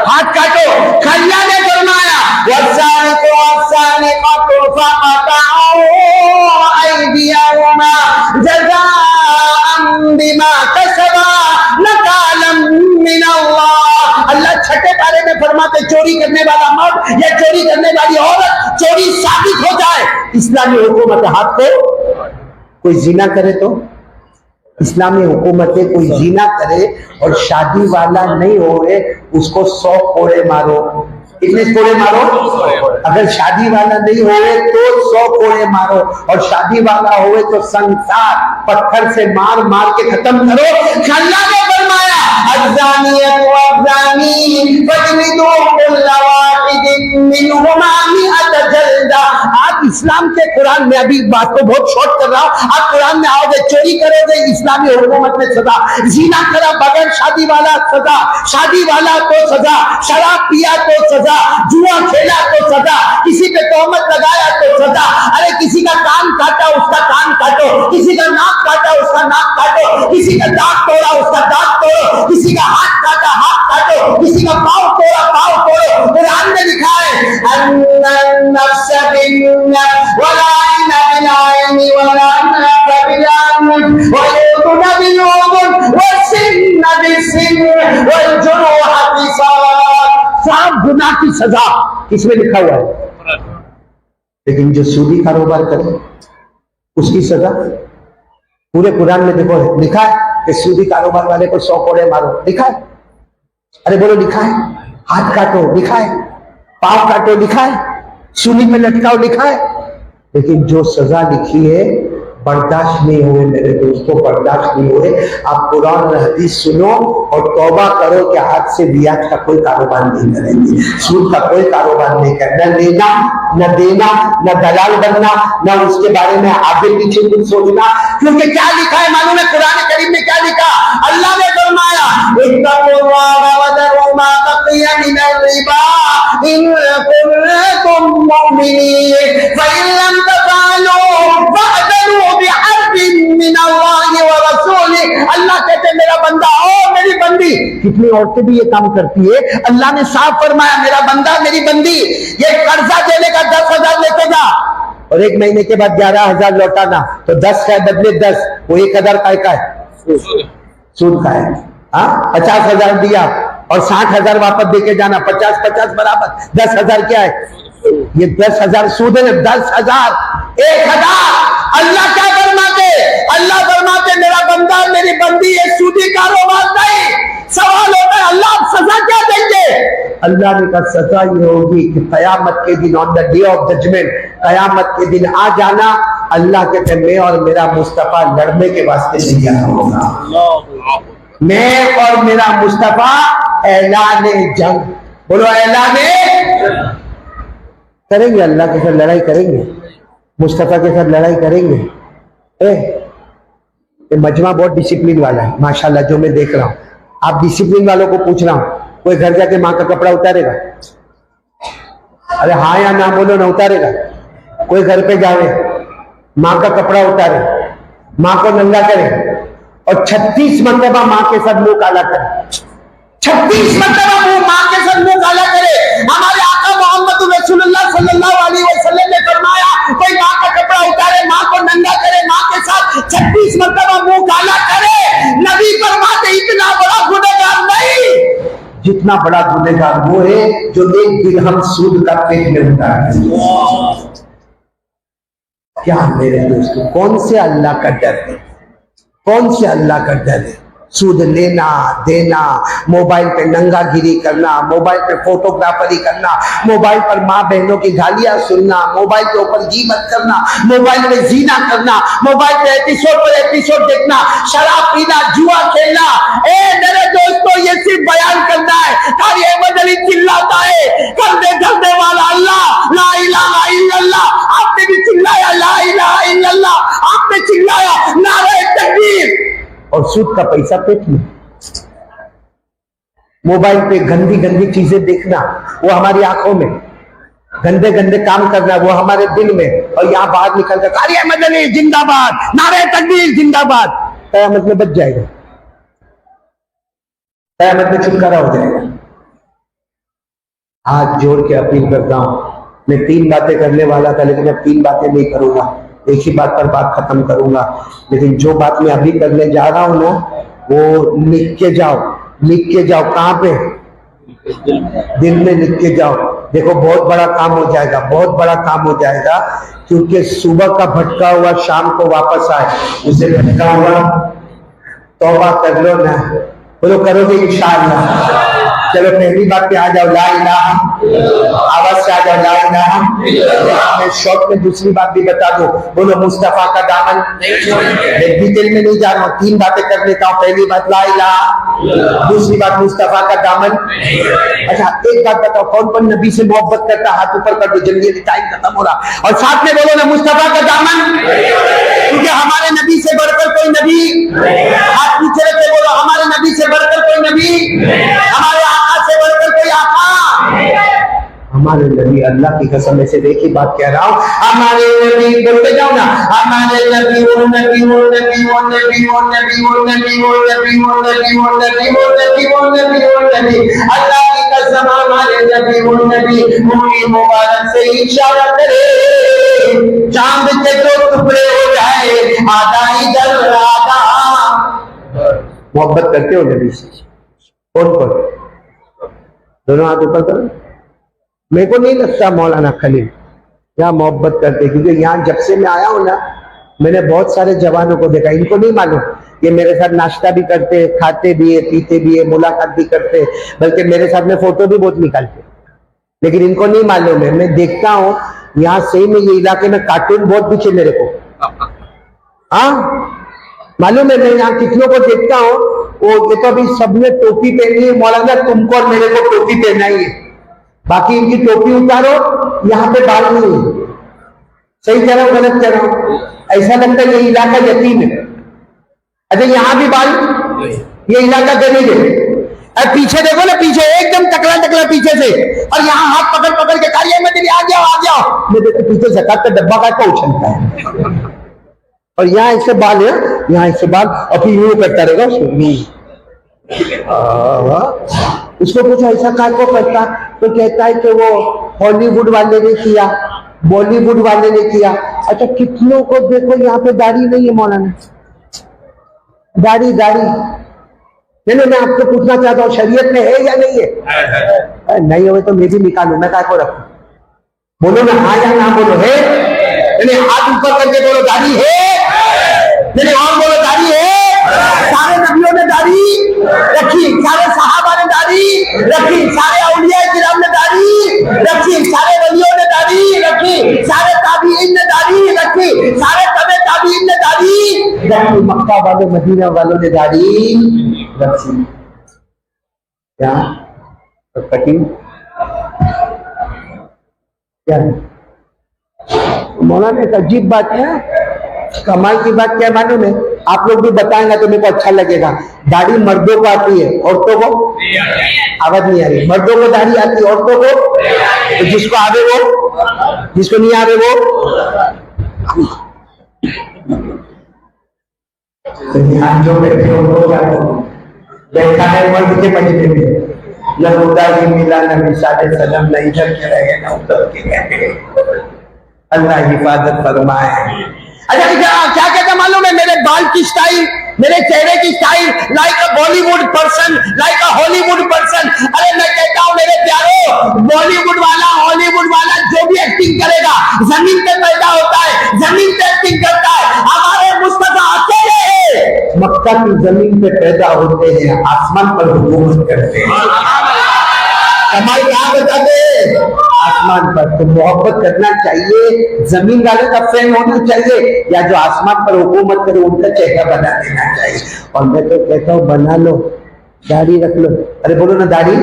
ہاتھ کاٹو۔ اللہ نے فرمایا وَالسَّارِقُ وَالسَّارِقَةُ فَقَطَعُوا أَيْدِيَهُمَا جَزَاءً بِمَا كَسَبَا نَكَالًا مِّنَ اللَّهِ۔ اللہ چھٹے پارے میں فرماتے چوری کرنے والا مرد یا چوری کرنے والی عورت چوری ثابت ہو جائے، اسلامی حکومت ہاتھ کو، کوئی زنا کرے تو اسلامی حکومتیں کوئی زنا کرے اور شادی والا نہیں ہوئے اس کو 100 کوڑے مارو۔ کتنے کوڑے مارو؟ اگر شادی والا نہیں ہوئے تو 100 کوڑے مارو، اور شادی والا ہوئے تو سنسار پتھر سے مار کے ختم کرو۔ اللہ نے فرمایا الزانیۃ والزانی فاجلدوا کل واحد منہما 100 جلدہ۔ آپ اسلام کے قرآن میں، ابھی بات کو بہت شارٹ کر رہا ہوں، آپ قرآن میں آؤ گے چوری کرو گے اسلامی حکومت میں سزا، زنا کرا بغیر شادی والا سزا، شادی والا تو سزا، شراب پیا تو سزا، جوا کھیلا تو سزا، کسی پہ تہمت لگایا تو سزا، ارے کسی کا کان کاٹا اس کا کان کاٹو، کسی کا ناک کاٹا اس کا ناک کاٹو، کسی کا دانت توڑا اس کا دانت توڑو، کسی کا ہاتھ کاٹا ہاتھ کاٹو، کسی کا پاؤں توڑا پاؤں توڑو۔ قرآن میں لکھا ہے النفس بالنفس والعین بالعین والانف بالانف والاذن بالاذن والسن بالسن والجروح قصاص۔ سب گناہ کی سزا کس میں لکھا ہوا ہے؟ لیکن جو سودی کاروبار کرے اس کی سزا پورے قرآن میں دیکھو لکھا ہے کہ سودی کاروبار والے کو 100 کوڑے مارو، لکھا ہے؟ ارے بولو لکھا ہے؟ ہاتھ کاٹو لکھا ہے، پاؤں کاٹو لکھا ہے، سولی میں لٹکاؤ لکھا ہے۔ لیکن جو سزا لکھی ہے برداشت نہیں ہوئے میرے دوستوں، برداشت نہیں ہوئے۔ آپ قرآن اور حدیث سنو اور توبہ کرو کہ ہاتھ سے بیاج کا کوئی کاروبار نہیں کریں گے، سود کا کوئی کاروبار نہیں کرنا، نہ لینا نہ دینا نہ دلال بننا، نہ اس کے بارے میں آگے پیچھے کچھ سوچنا، کیونکہ کیا لکھا ہے معلوم ہے؟ قرآن کریم میں کیا لکھا؟ اللہ نے فرمایا اتقوا اللہ وذروا ما بقي من الربا ان كنتم مؤمنين فإن لم تفعلوا فاعتذروا بحرب من اللہ ورسولہ۔ اللہ کہتے میرا بندہ اور میری بندی، کتنی عورتیں بھی یہ کام کرتی ہے، اللہ نے صاف فرمایا میرا بندہ میری بندی یہ قرضہ دینے کا 10,000 لیتے جا اور 1 مہینے کے بعد 11,000 لوٹانا، تو 10 کا بدلے 10، وہ 1,000 کا ہے سود کا ہے۔ 50,000 دیا اور 60,000 واپس دے کے جانا، 50 برابر 10,000 کیا ہے؟ یہ 10,000 سود ہے نا، 10,000 1,000۔ اللہ کیا فرماتے؟ اللہ فرماتے میرا بندہ میری بندی یہ سودی کاروبار نہیں۔ سوال ہوتا ہے اللہ سزا کیا دیں گے؟ اللہ نے کہا سزا یہ ہوگی کہ قیامت کے دن آن دا ڈے آف ججمنٹ، قیامت کے دن آ جانا، اللہ کہتے میں اور میرا مصطفیٰ لڑنے کے واسطے نہیں جانا ہوگا، میں اور میرا مصطفیٰ اعلان جنگ، بولو اعلان کریں گے، اللہ کے ساتھ لڑائی کریں گے، مصطفیٰ کے ساتھ لڑائی کریں گے۔ یہ مجمع بہت ڈسپلن والا ہے ماشاءاللہ، جو میں دیکھ رہا ہوں، آپ ڈسپلن والوں کو پوچھ رہا ہوں، کوئی گھر جا کے ماں کا کپڑا اتارے گا؟ ارے ہاں یا نہ بولو، نہ اتارے گا؟ کوئی گھر پہ جاوے ماں کا کپڑا اتارے، ماں کو ننگا کرے اور 36 مرتبہ ماں کے ساتھ منہ کالا کرے، 36 مرتبہ ماں کے ساتھ منہ کالا کرے۔ ہمارے آقا محمد رسول اللہ صلی اللہ علیہ وسلم نے فرمایا کوئی ماں کا کپڑا اتارے، ماں کو ننگا کرے، ماں کے ساتھ 36 مرتبہ منہ کالا کرے، نبی فرماتے اتنا بڑا جتنا بڑا گنہگار وہ ہے جو 1 درہم سود کا پیٹ میں اٹھایا۔ کیا میرے دوستو، کون سے اللہ کا ڈر ہے؟ کون سے اللہ کا ڈر ہے؟ سود لینا دینا، موبائل پہ ننگا گیری کرنا، موبائل پہ فوٹوگرافری کرنا، موبائل پر ماں بہنوں کی گالیاں سننا، موبائل کے اوپر غیبت کرنا، موبائل میں زنا کرنا، موبائل پہ ایپیسوڈ دیکھنا، شراب پینا، جوا کھیلنا۔ اے میرے دوستو، یہ صرف بیان کرنا ہے۔ قاری احمد علی چلاتا ہے، کرنے والا اللہ، لا الہ الا اللہ۔ آپ نے بھی چلایا لا الہ الا اللہ، آپ نے چلایا نعرہ تکبیر، اور سود کا پیسہ پیٹ میں۔ موبائل پہ گندی گندی چیزیں دیکھنا، وہ ہماری آنکھوں میں، گندے گندے کام کرنا وہ ہمارے دل میں، اور یہاں باہر نکل کر قاری احمد علی زندہ باد، نعرہ تکبیر زندہ باد، قیامت میں بچ جائے گا، قیامت میں چھٹکارا ہو جائے گا۔ ہاتھ جوڑ کے اپیل کرتا ہوں، میں 3 باتیں کرنے والا تھا، لیکن اب 3 باتیں نہیں کروں گا، ایک ہی بات پر بات ختم کروں گا۔ لیکن جو بات میں ابھی کرنے جا رہا ہوں نا، وہ لکھ کے جاؤ، لکھ کے جاؤ۔ کہاں پہ؟ دل میں لکھ کے جاؤ۔ دیکھو بہت بڑا کام ہو جائے گا، بہت بڑا کام ہو جائے گا، کیونکہ صبح کا بھٹکا ہوا شام کو واپس آئے، اسے بھٹکا ہوا توبہ کر لو نا، بولو کرو گے انشاءاللہ۔ چلو پہلی بات پہ آ جاؤ، لا الہ، آواز سے آ جاؤ، لا الہ۔ میں شوق میں دوسری بات بھی بتا دوں، بولو مصطفیٰ کا دامن، میں ڈیٹیل میں نہیں جا رہا ہوں، 3 باتیں کر لیتا ہوں۔ پہلی بات لا الہ، دوسری بات مصطفیٰ کا دامن۔ اچھا ایک بات بتاؤ، کون کون نبی سے محبت کرتا؟ ہاتھ اوپر کر دو، جلدی ٹائم ختم ہو رہا، اور ساتھ میں بولو نا مصطفیٰ کا دامن، کیونکہ ہمارے نبی سے بڑھ کر کوئی نبی، ہاتھ پیچھے رکھ کے بولو ہمارے نبی سے بڑھ کر کوئی نبی، ہمارے آقا سے بڑھ کر کوئی آقا، ہمارے نبی، اللہ کی قسم سے ایک ہی بات کہہ رہا ہوں، ہمارے نبی، بولتے جاؤ نا، ہمارے نبی وہ نبی وہ نبی وہ نبی وہ نبی وہ نبی وہ نبی وہ نبی وہ نبی وہ نبی وہ نبی وہ نبی، اللہ کی قسم ہمارے نبی وہ نبی، انگلی مبارک سے اشارہ کرے، چاند کے 2 ٹکڑے ہو جائے، آدھا ادھر آدھا۔ محبت کرتے ہو نبی سے؟ اور دونوں ہاتھ اوپر کرو۔ میرے کو نہیں لگتا مولانا خلیل یہاں محبت کرتے، کیونکہ یہاں جب سے میں آیا ہوں نا، میں نے بہت سارے جوانوں کو دیکھا، ان کو نہیں معلوم، یہ میرے ساتھ ناشتہ بھی کرتے، کھاتے بھی ہے، پیتے بھی ہے، ملاقات بھی کرتے، بلکہ میرے ساتھ میں فوٹو بھی بہت نکالتے، لیکن ان کو نہیں معلوم ہے۔ میں دیکھتا ہوں یہاں صحیح میں یہ علاقے میں کارٹون بہت پیچھے میرے کو، ہاں معلوم ہے، میں یہاں کتنوں کو دیکھتا ہوں، وہ یہ تو ابھی سب نے ٹوپی پہنی ہے، مولانا تم کو اور میرے کو ٹوپی پہنا ہی ہے، باقی ان کی ٹوپی اتارو، یہاں پہ بال نہیں ہے۔ صحیح کہہ رہا ہوں غلط کہہ رہا ہوں؟ ایسا لگتا ہے یہ علاقہ یتیم ہے۔ اچھا یہاں بھی بال، یہ علاقہ غریب ہے۔ پیچھے دیکھو نا، پیچھے ایک دم ٹکلا ٹکلا پیچھے سے، اور یہاں ہاتھ پکڑ پکڑ کے قاری احمد علی آ جاؤ آ جاؤ، میں دیکھو پیچھے زکات کا ڈبہ کا اچھلتا ہے، اور یہاں ایسے بال ہے، یہاں ایسے بال، اور پھر یوں کرتا رہے گا۔ اس کو کچھ ایسا کار کو کرتا تو کہتا ہے کہ وہ ہالی ووڈ والے نے کیا، بالی ووڈ والے نے کیا۔ اچھا کتنوں کو دیکھو یہاں پہ داڑھی نہیں ہے مولانا، داڑھی نہیں، میں آپ کو پوچھنا چاہتا ہوں شریعت میں ہے یا نہیں ہے؟ نہیں ہوئے تو میں بھی نکالوں، میں کہاں کو رکھوں؟ بولو نا ہاں یا نہ، بولو ہے، ہاتھ اوپر کر کے بولو داڑھی ہے، میرے اور بولو داڑھی ہے۔ سارے نبیوں نے داڑھی رکھی، سارے صحابہ نے داڑھی رکھی، سارے اولیاء کرام نے داڑھی رکھی، سارے ولیوں نے داڑھی رکھی، سارے تابعین نے داڑھی رکھی، سارے تبع تابعین نے داڑھی رکھی، مکہ والوں مدینہ والوں نے داڑھی رکھی۔ کیا کٹنگ کیا ہے مولانا؟ ایک عجیب بات ہے، کمال کی بات کیا معلوم ہے؟ آپ لوگ بھی بتائیں گا تو میرے کو اچھا لگے گا۔ داڑھی مردوں کو آتی ہے، عورتوں کو آواز نہیں آ رہی، مردوں کو داڑھی آتی ہے، عورتوں کو تو جس کو آوے وہ، جس کو نہیں آوے وہ۔ جو بیٹھے ہو بیٹھا ہے مرد کے مجلے میں، نہ خدا ہی ملا نہ مثال سلم، نہ ادھر کے رہے نہ ادھر کے رہے، اللہ حفاظت فرمائے۔ اچھا کیا کہتا معلوم ہے؟ میرے بال کی سٹائل میرے چہرے کی style like a Bollywood person, like a Hollywood person. ارے میں کہتا ہوں میرے پیارو, بالی ووڈ والا, ہالی ووڈ والا جو بھی ایکٹنگ کرے گا زمین پہ پیدا ہوتا ہے, زمین پہ ایکٹنگ کرتا ہے. ہمارے مصطفیٰ اکیلے ہیں مکہ کی زمین پہ پیدا ہوتے ہیں, آسمان پر حکومت کرتے ہیں. کمائی کہاں بتاتے؟ آسمان پر. تو محبت کرنا چاہیے, زمین والے کا فین ہونا چاہیے, یا جو آسمان پر حکومت کرے ان کا چہرہ بنا دینا چاہیے. اور میں تو کہتا ہوں بنا لو, داڑھی رکھ لو. ارے بولو نا داڑھی,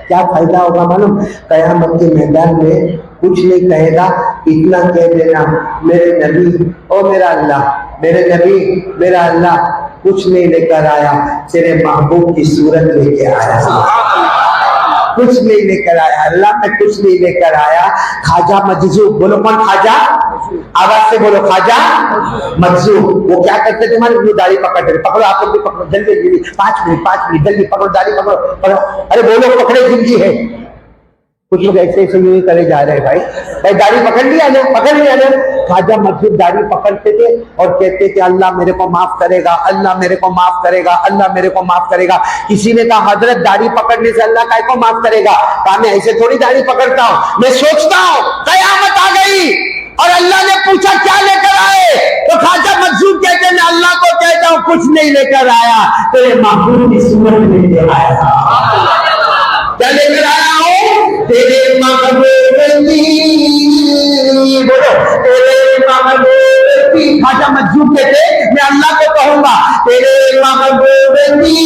کیا فائدہ ہوگا معلوم؟ قیامت کے میدان میں کچھ نہیں کہے گا, اتنا کہہ دینا میرے نبی, او میرا اللہ, میرے نبی میرا اللہ کچھ نہیں لے کر آیا, تیرے محبوب کی صورت لے کے آیا. کچھ نہیں لے کر آیا اللہ, میں کچھ نہیں لے کر آیا. خواجہ مجذوب, بولو کون خواجہ, آواز سے بولو خواجہ مجذوب. وہ کیا کرتے تھے ہمارے, داڑھی پکڑتے, پکڑو آپ لوگ بھی پکڑو جلدی جلدی, 5 منٹ جلدی پکڑو, داڑھی پکڑو. ارے بولو پکڑے جلدی ہے. کچھ لوگ ایسے ایسے یوں ہی کرے جا رہے ہیں. بھائی داڑھی پکڑ لیا نا, پکڑ لیا نا. خواجہ مجذوب داڑھی پکڑتے تھے اور کہتے کہ اللہ میرے کو معاف کرے گا, اللہ میرے کو معاف کرے گا, اللہ میرے کو معاف کرے گا. کسی نے کہا حضرت داڑھی پکڑنے سے اللہ کائے کو معاف کرے گا؟ کہا میں ایسے تھوڑی داڑھی پکڑتا ہوں, میں سوچتا ہوں قیامت آ گئی اور اللہ نے پوچھا کیا لے کر آئے, تو خواجہ مجذوب کہتے ہیں میں اللہ کو کہتا ہوں کچھ نہیں لے کر آیا, تیرے محبوب کی صورت لے کے آیا. کیا لے کر آیا ہوں؟ تیرے محبوب کی, بولو تیرے محبوب کی. خواجہ مجذوب کہتے میں اللہ کو کہوں گا تیرے محبوب کی,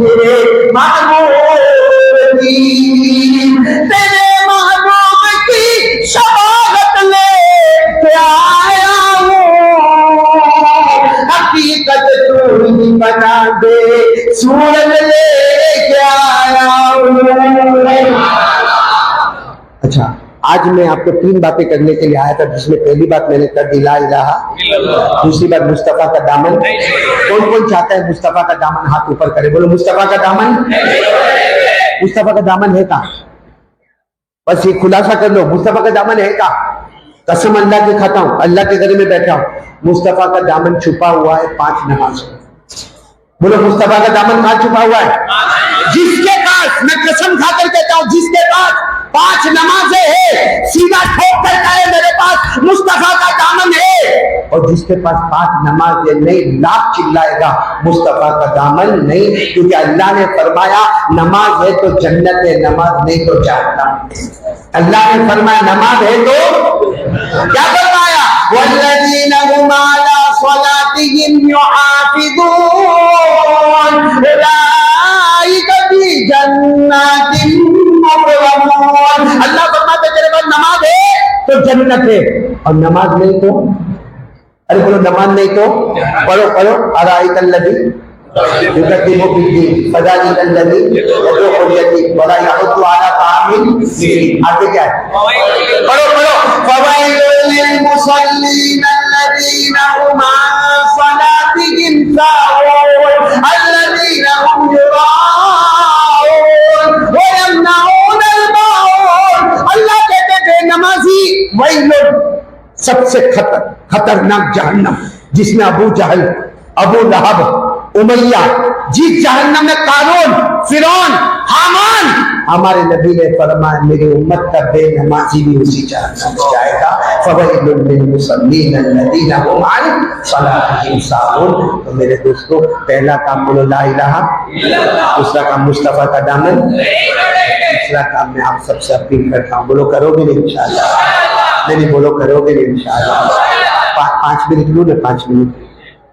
تیرے محبوب کی, تیرے محبوب کی شفاعت لے کے آیا ہوں. حقیقت تو ہی بنا دے, صورت لے کے آیا ہوں. اچھا, آج میں آپ کو 3 باتیں کرنے کے لیے آیا تھا, جس میں پہلی بات میں نے کر دی لا الہ, دوسری بات مصطفیٰ کا دامن. کون کون چاہتا ہے مصطفیٰ کا دامن؟ ہاتھ اوپر کرے, بولو مصطفیٰ کا دامن. مصطفیٰ کا دامن ہے کہاں؟ بس یہ خلاصہ کر لو, مصطفیٰ کا دامن ہے کہاں؟ قسم اللہ کے کھاتا ہوں, اللہ کے گھر میں بیٹھا ہوں, مصطفیٰ کا دامن چھپا ہوا ہے 5 نماز. بولو مصطفیٰ کا دامن کہاں چھپا ہوا ہے؟ جس کے پاس, میں قسم کھا کر کہتا ہوں, جس کے پاس 5 نمازیں ہیں, سیدھا ٹھوک کر کہے میرے پاس مصطفیٰ کا دامن ہے. اور جس کے پاس 5 نمازیں نہیں, لاکھ چلائے گا مصطفیٰ کا دامن نہیں, کیونکہ اللہ نے فرمایا نماز ہے تو جنت ہے, نماز نہیں تو جہنم. اللہ نے فرمایا نماز ہے تو کیا فرمایا, والذین هم علی صلاتهم یحافظون اولئک فی جنات مکرمون. اللہ فرماتا ہے تیرے پاس نماز ہے تو جنت ہے, اور نماز نہیں تو, ارے بولو نماز نہیں تو پڑھو پڑھو, ارائیت الذی یکذب بالدین فذلک الذی یدعو الیتیم ولا یحض علی طعام المسکین. آگے کیا ہے؟ پڑھو پڑھو, فویل للمصلین الذین هم عن صلاتهم ساہون الذین هم یراؤون ویمنعون الماعون. اللہ کہتے تھے نمازی ویل, سب سے خطرناک جہنم, جس میں ابو جہل, ابو لہب, امیہ, جس جہنم میں قارون, فرعون, حامان. ہمارے نبی نے فرمایا میری امت کا بے نمازی بھی اسی جہنم میں جائے گا. فویل للمصلین الذین هم عن صلاتهم ساہون. تو میرے دوستو, پہلا کام بولو لا الہ, دوسرا کام مصطفیٰ کا دامن, تیسرا کام میں آپ سب سے اپیل کرتا ہوں, بولو کرو گے انشاءاللہ, نہیں بولو کرو گے انشاءاللہ. 5 منٹ لوں نا, 5 منٹ,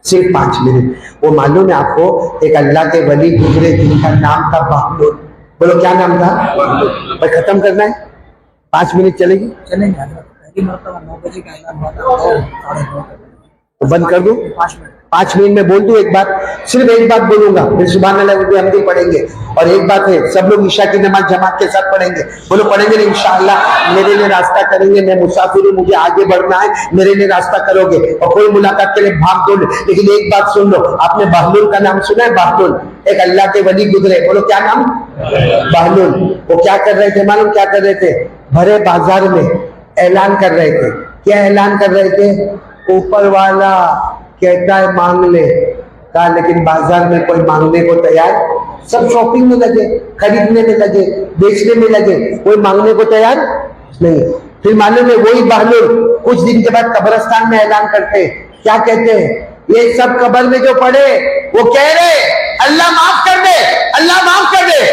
صرف 5 منٹ. وہ معلوم ہے آپ کو, ایک اللہ کے ولی گزرے جن کا نام تھا بہلول. بولو کیا نام تھا؟ بھائی ختم کرنا ہے, 5 منٹ چلے گی, چلیں گے. پہلی مرتبہ 9 بجے کا اعلان ہوا تھا, تو بند کر دوں. 5 منٹ میں بول دوں ایک بات, صرف ایک بات بولوں گا, پھر سبحان اللہ بھی ہم بھی پڑھیں گے. اور ایک بات ہے, سب لوگ عشاء کی نماز جماعت کے ساتھ پڑھیں گے. بولو پڑھیں گے انشاءاللہ. میرے لیے راستہ کریں گے, میں مسافر ہوں, مجھے آگے بڑھنا ہے, میرے لیے راستہ کرو گے. اور کوئی ملاقات کے لیے بھاگ دو, لیکن ایک بات سن لو, آپ نے بہلول کا نام سنا ہے؟ بہلول ایک اللہ کے ولی گزرے. بولو کیا نام؟ بہلول. وہ کیا کر رہے تھے معلوم کیا کر رہے تھے؟ بھرے بازار میں اعلان کر رہے تھے. کیا اعلان کر رہے تھے؟ اوپر والا کہتا ہے مانگ لے. کہا لیکن بازار میں کوئی مانگنے کو تیار, سب شاپنگ میں لگے, خریدنے میں لگے, بیچنے میں لگے, کوئی مانگنے کو تیار نہیں. پھر معلوم ہے وہی بہلول کچھ دن کے بعد قبرستان میں اعلان کرتے, کیا کہتے ہیں, یہ سب قبر میں جو پڑے وہ کہہ رہے اللہ معاف کر دے, اللہ معاف کر دے.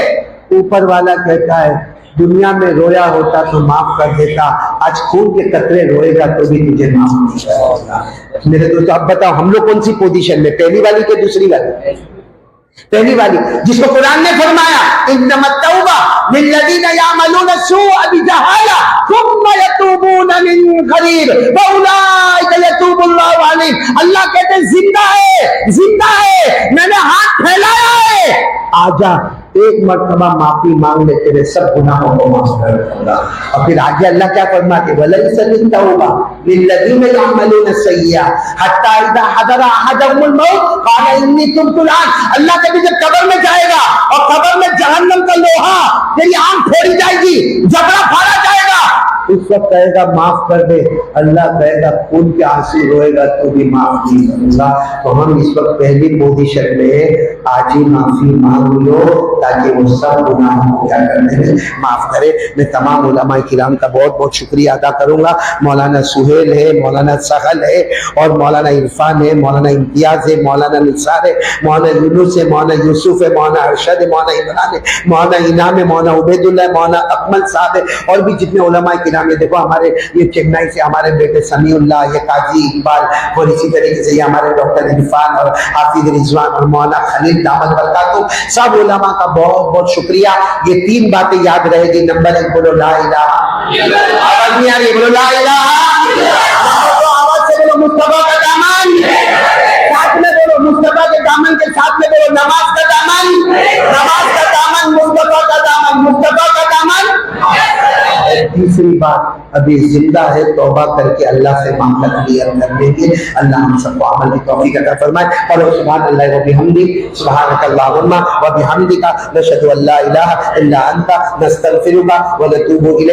اوپر والا کہتا ہے دنیا میں رویا ہوتا تو معاف کر دیتا, آج خون کے قطرے روئے گا تو بھی تجھے معاف نہیں کرے گا. میرے دوست اب بتاؤ ہم لوگ کون سی پوزیشن میں, پہلی والی کہ دوسری والی؟ پہلی والی, جس کو قرآن نے فرمایا انما التوبہ للذین یعملون السوء بجہالہ ثم یتوبون من قریب واولئک یتوب اللہ علیہم. اللہ کہتے ہیں زندہ ہے, زندہ ہے, میں نے ہاتھ پھیلایا ہے, آجا ایک مرتبہ معافی مانگ لے, تیرے سب گناہوں کو معاف کر دوں گا. اور پھر آگے اللہ کیا فرماتے وَلَيْسَ التَّوْبَةُ لِلَّذِينَ يَعْمَلُونَ السَّيِّئَاتِ حَتَّىٰ إِذَا حَضَرَ أَحَدَهُمُ الْمَوْتُ قَالَ إِنِّي تُبْتُ الْآنَ. اللہ کبھی جب قبر میں جائے گا اور قبر میں جہنم کا لوہا تیری آنکھ پھوڑی جائے گی, جبڑا پھاڑا جائے گا, اس وقت کہے گا معاف کر دے. اللہ کہے گا خون کے آنسو روئے گا تو بھی معاف نہیں کروں گا. تو ہم اس وقت پہلی پوزیشن میں آج ہی معافی مانگ لو تاکہ وہ سب گناہوں کو کیا کرنے میں معاف کرے. میں تمام علماء کرام کا بہت بہت شکریہ ادا کروں گا. مولانا سہیل ہے, مولانا سہل ہے, اور مولانا عرفان ہے, مولانا امتیاز ہے, مولانا نثار ہے, مولانا یونس ہے, مولانا یوسف ہے, مولانا ارشد ہے, مولانا عمران ہے, مولانا انعام ہے, مولانا عبید اللہ ہے, مولانا اکمل صاحب ہے, اور بھی جتنے علماء کرام ہے. دیکھو ہمارے یہ چنئی سے ہمارے بیٹے سمیع اللہ, یہ قاضی اقبال, اور اسی طریقے سے یہ ہمارے ڈاکٹر عرفان اور حافظ رضوان اور مولانا خلیل دامت برکاتہ, سب علماء کا بہت بہت شکریہ. یہ تین باتیں یاد رہے گی. نمبر 1 بولو لا الہ, آواز نہیں آ رہی, بولو لا الہ, آواز سے بولو مصطفیٰ کا دامن, ساتھ میں بولو مصطفیٰ کے دامن کے ساتھ میں بولو نماز کا دامن, نماز کا دامن, مصطفیٰ کا دامن, مصطفیٰ کا دامن. تیسری بات ابھی زندہ ہے, توبہ کر کے اللہ سے معاملہ کلیئر کر لیں گے. اللہ ہم سب کو عمل کی توفیق عطا فرمائے. اور سبحان اللہ و بحمدہ, سبحانک اللہم و بحمدک, نشہد ان لا الہ الا انت, نستغفرک و نتوب الیک.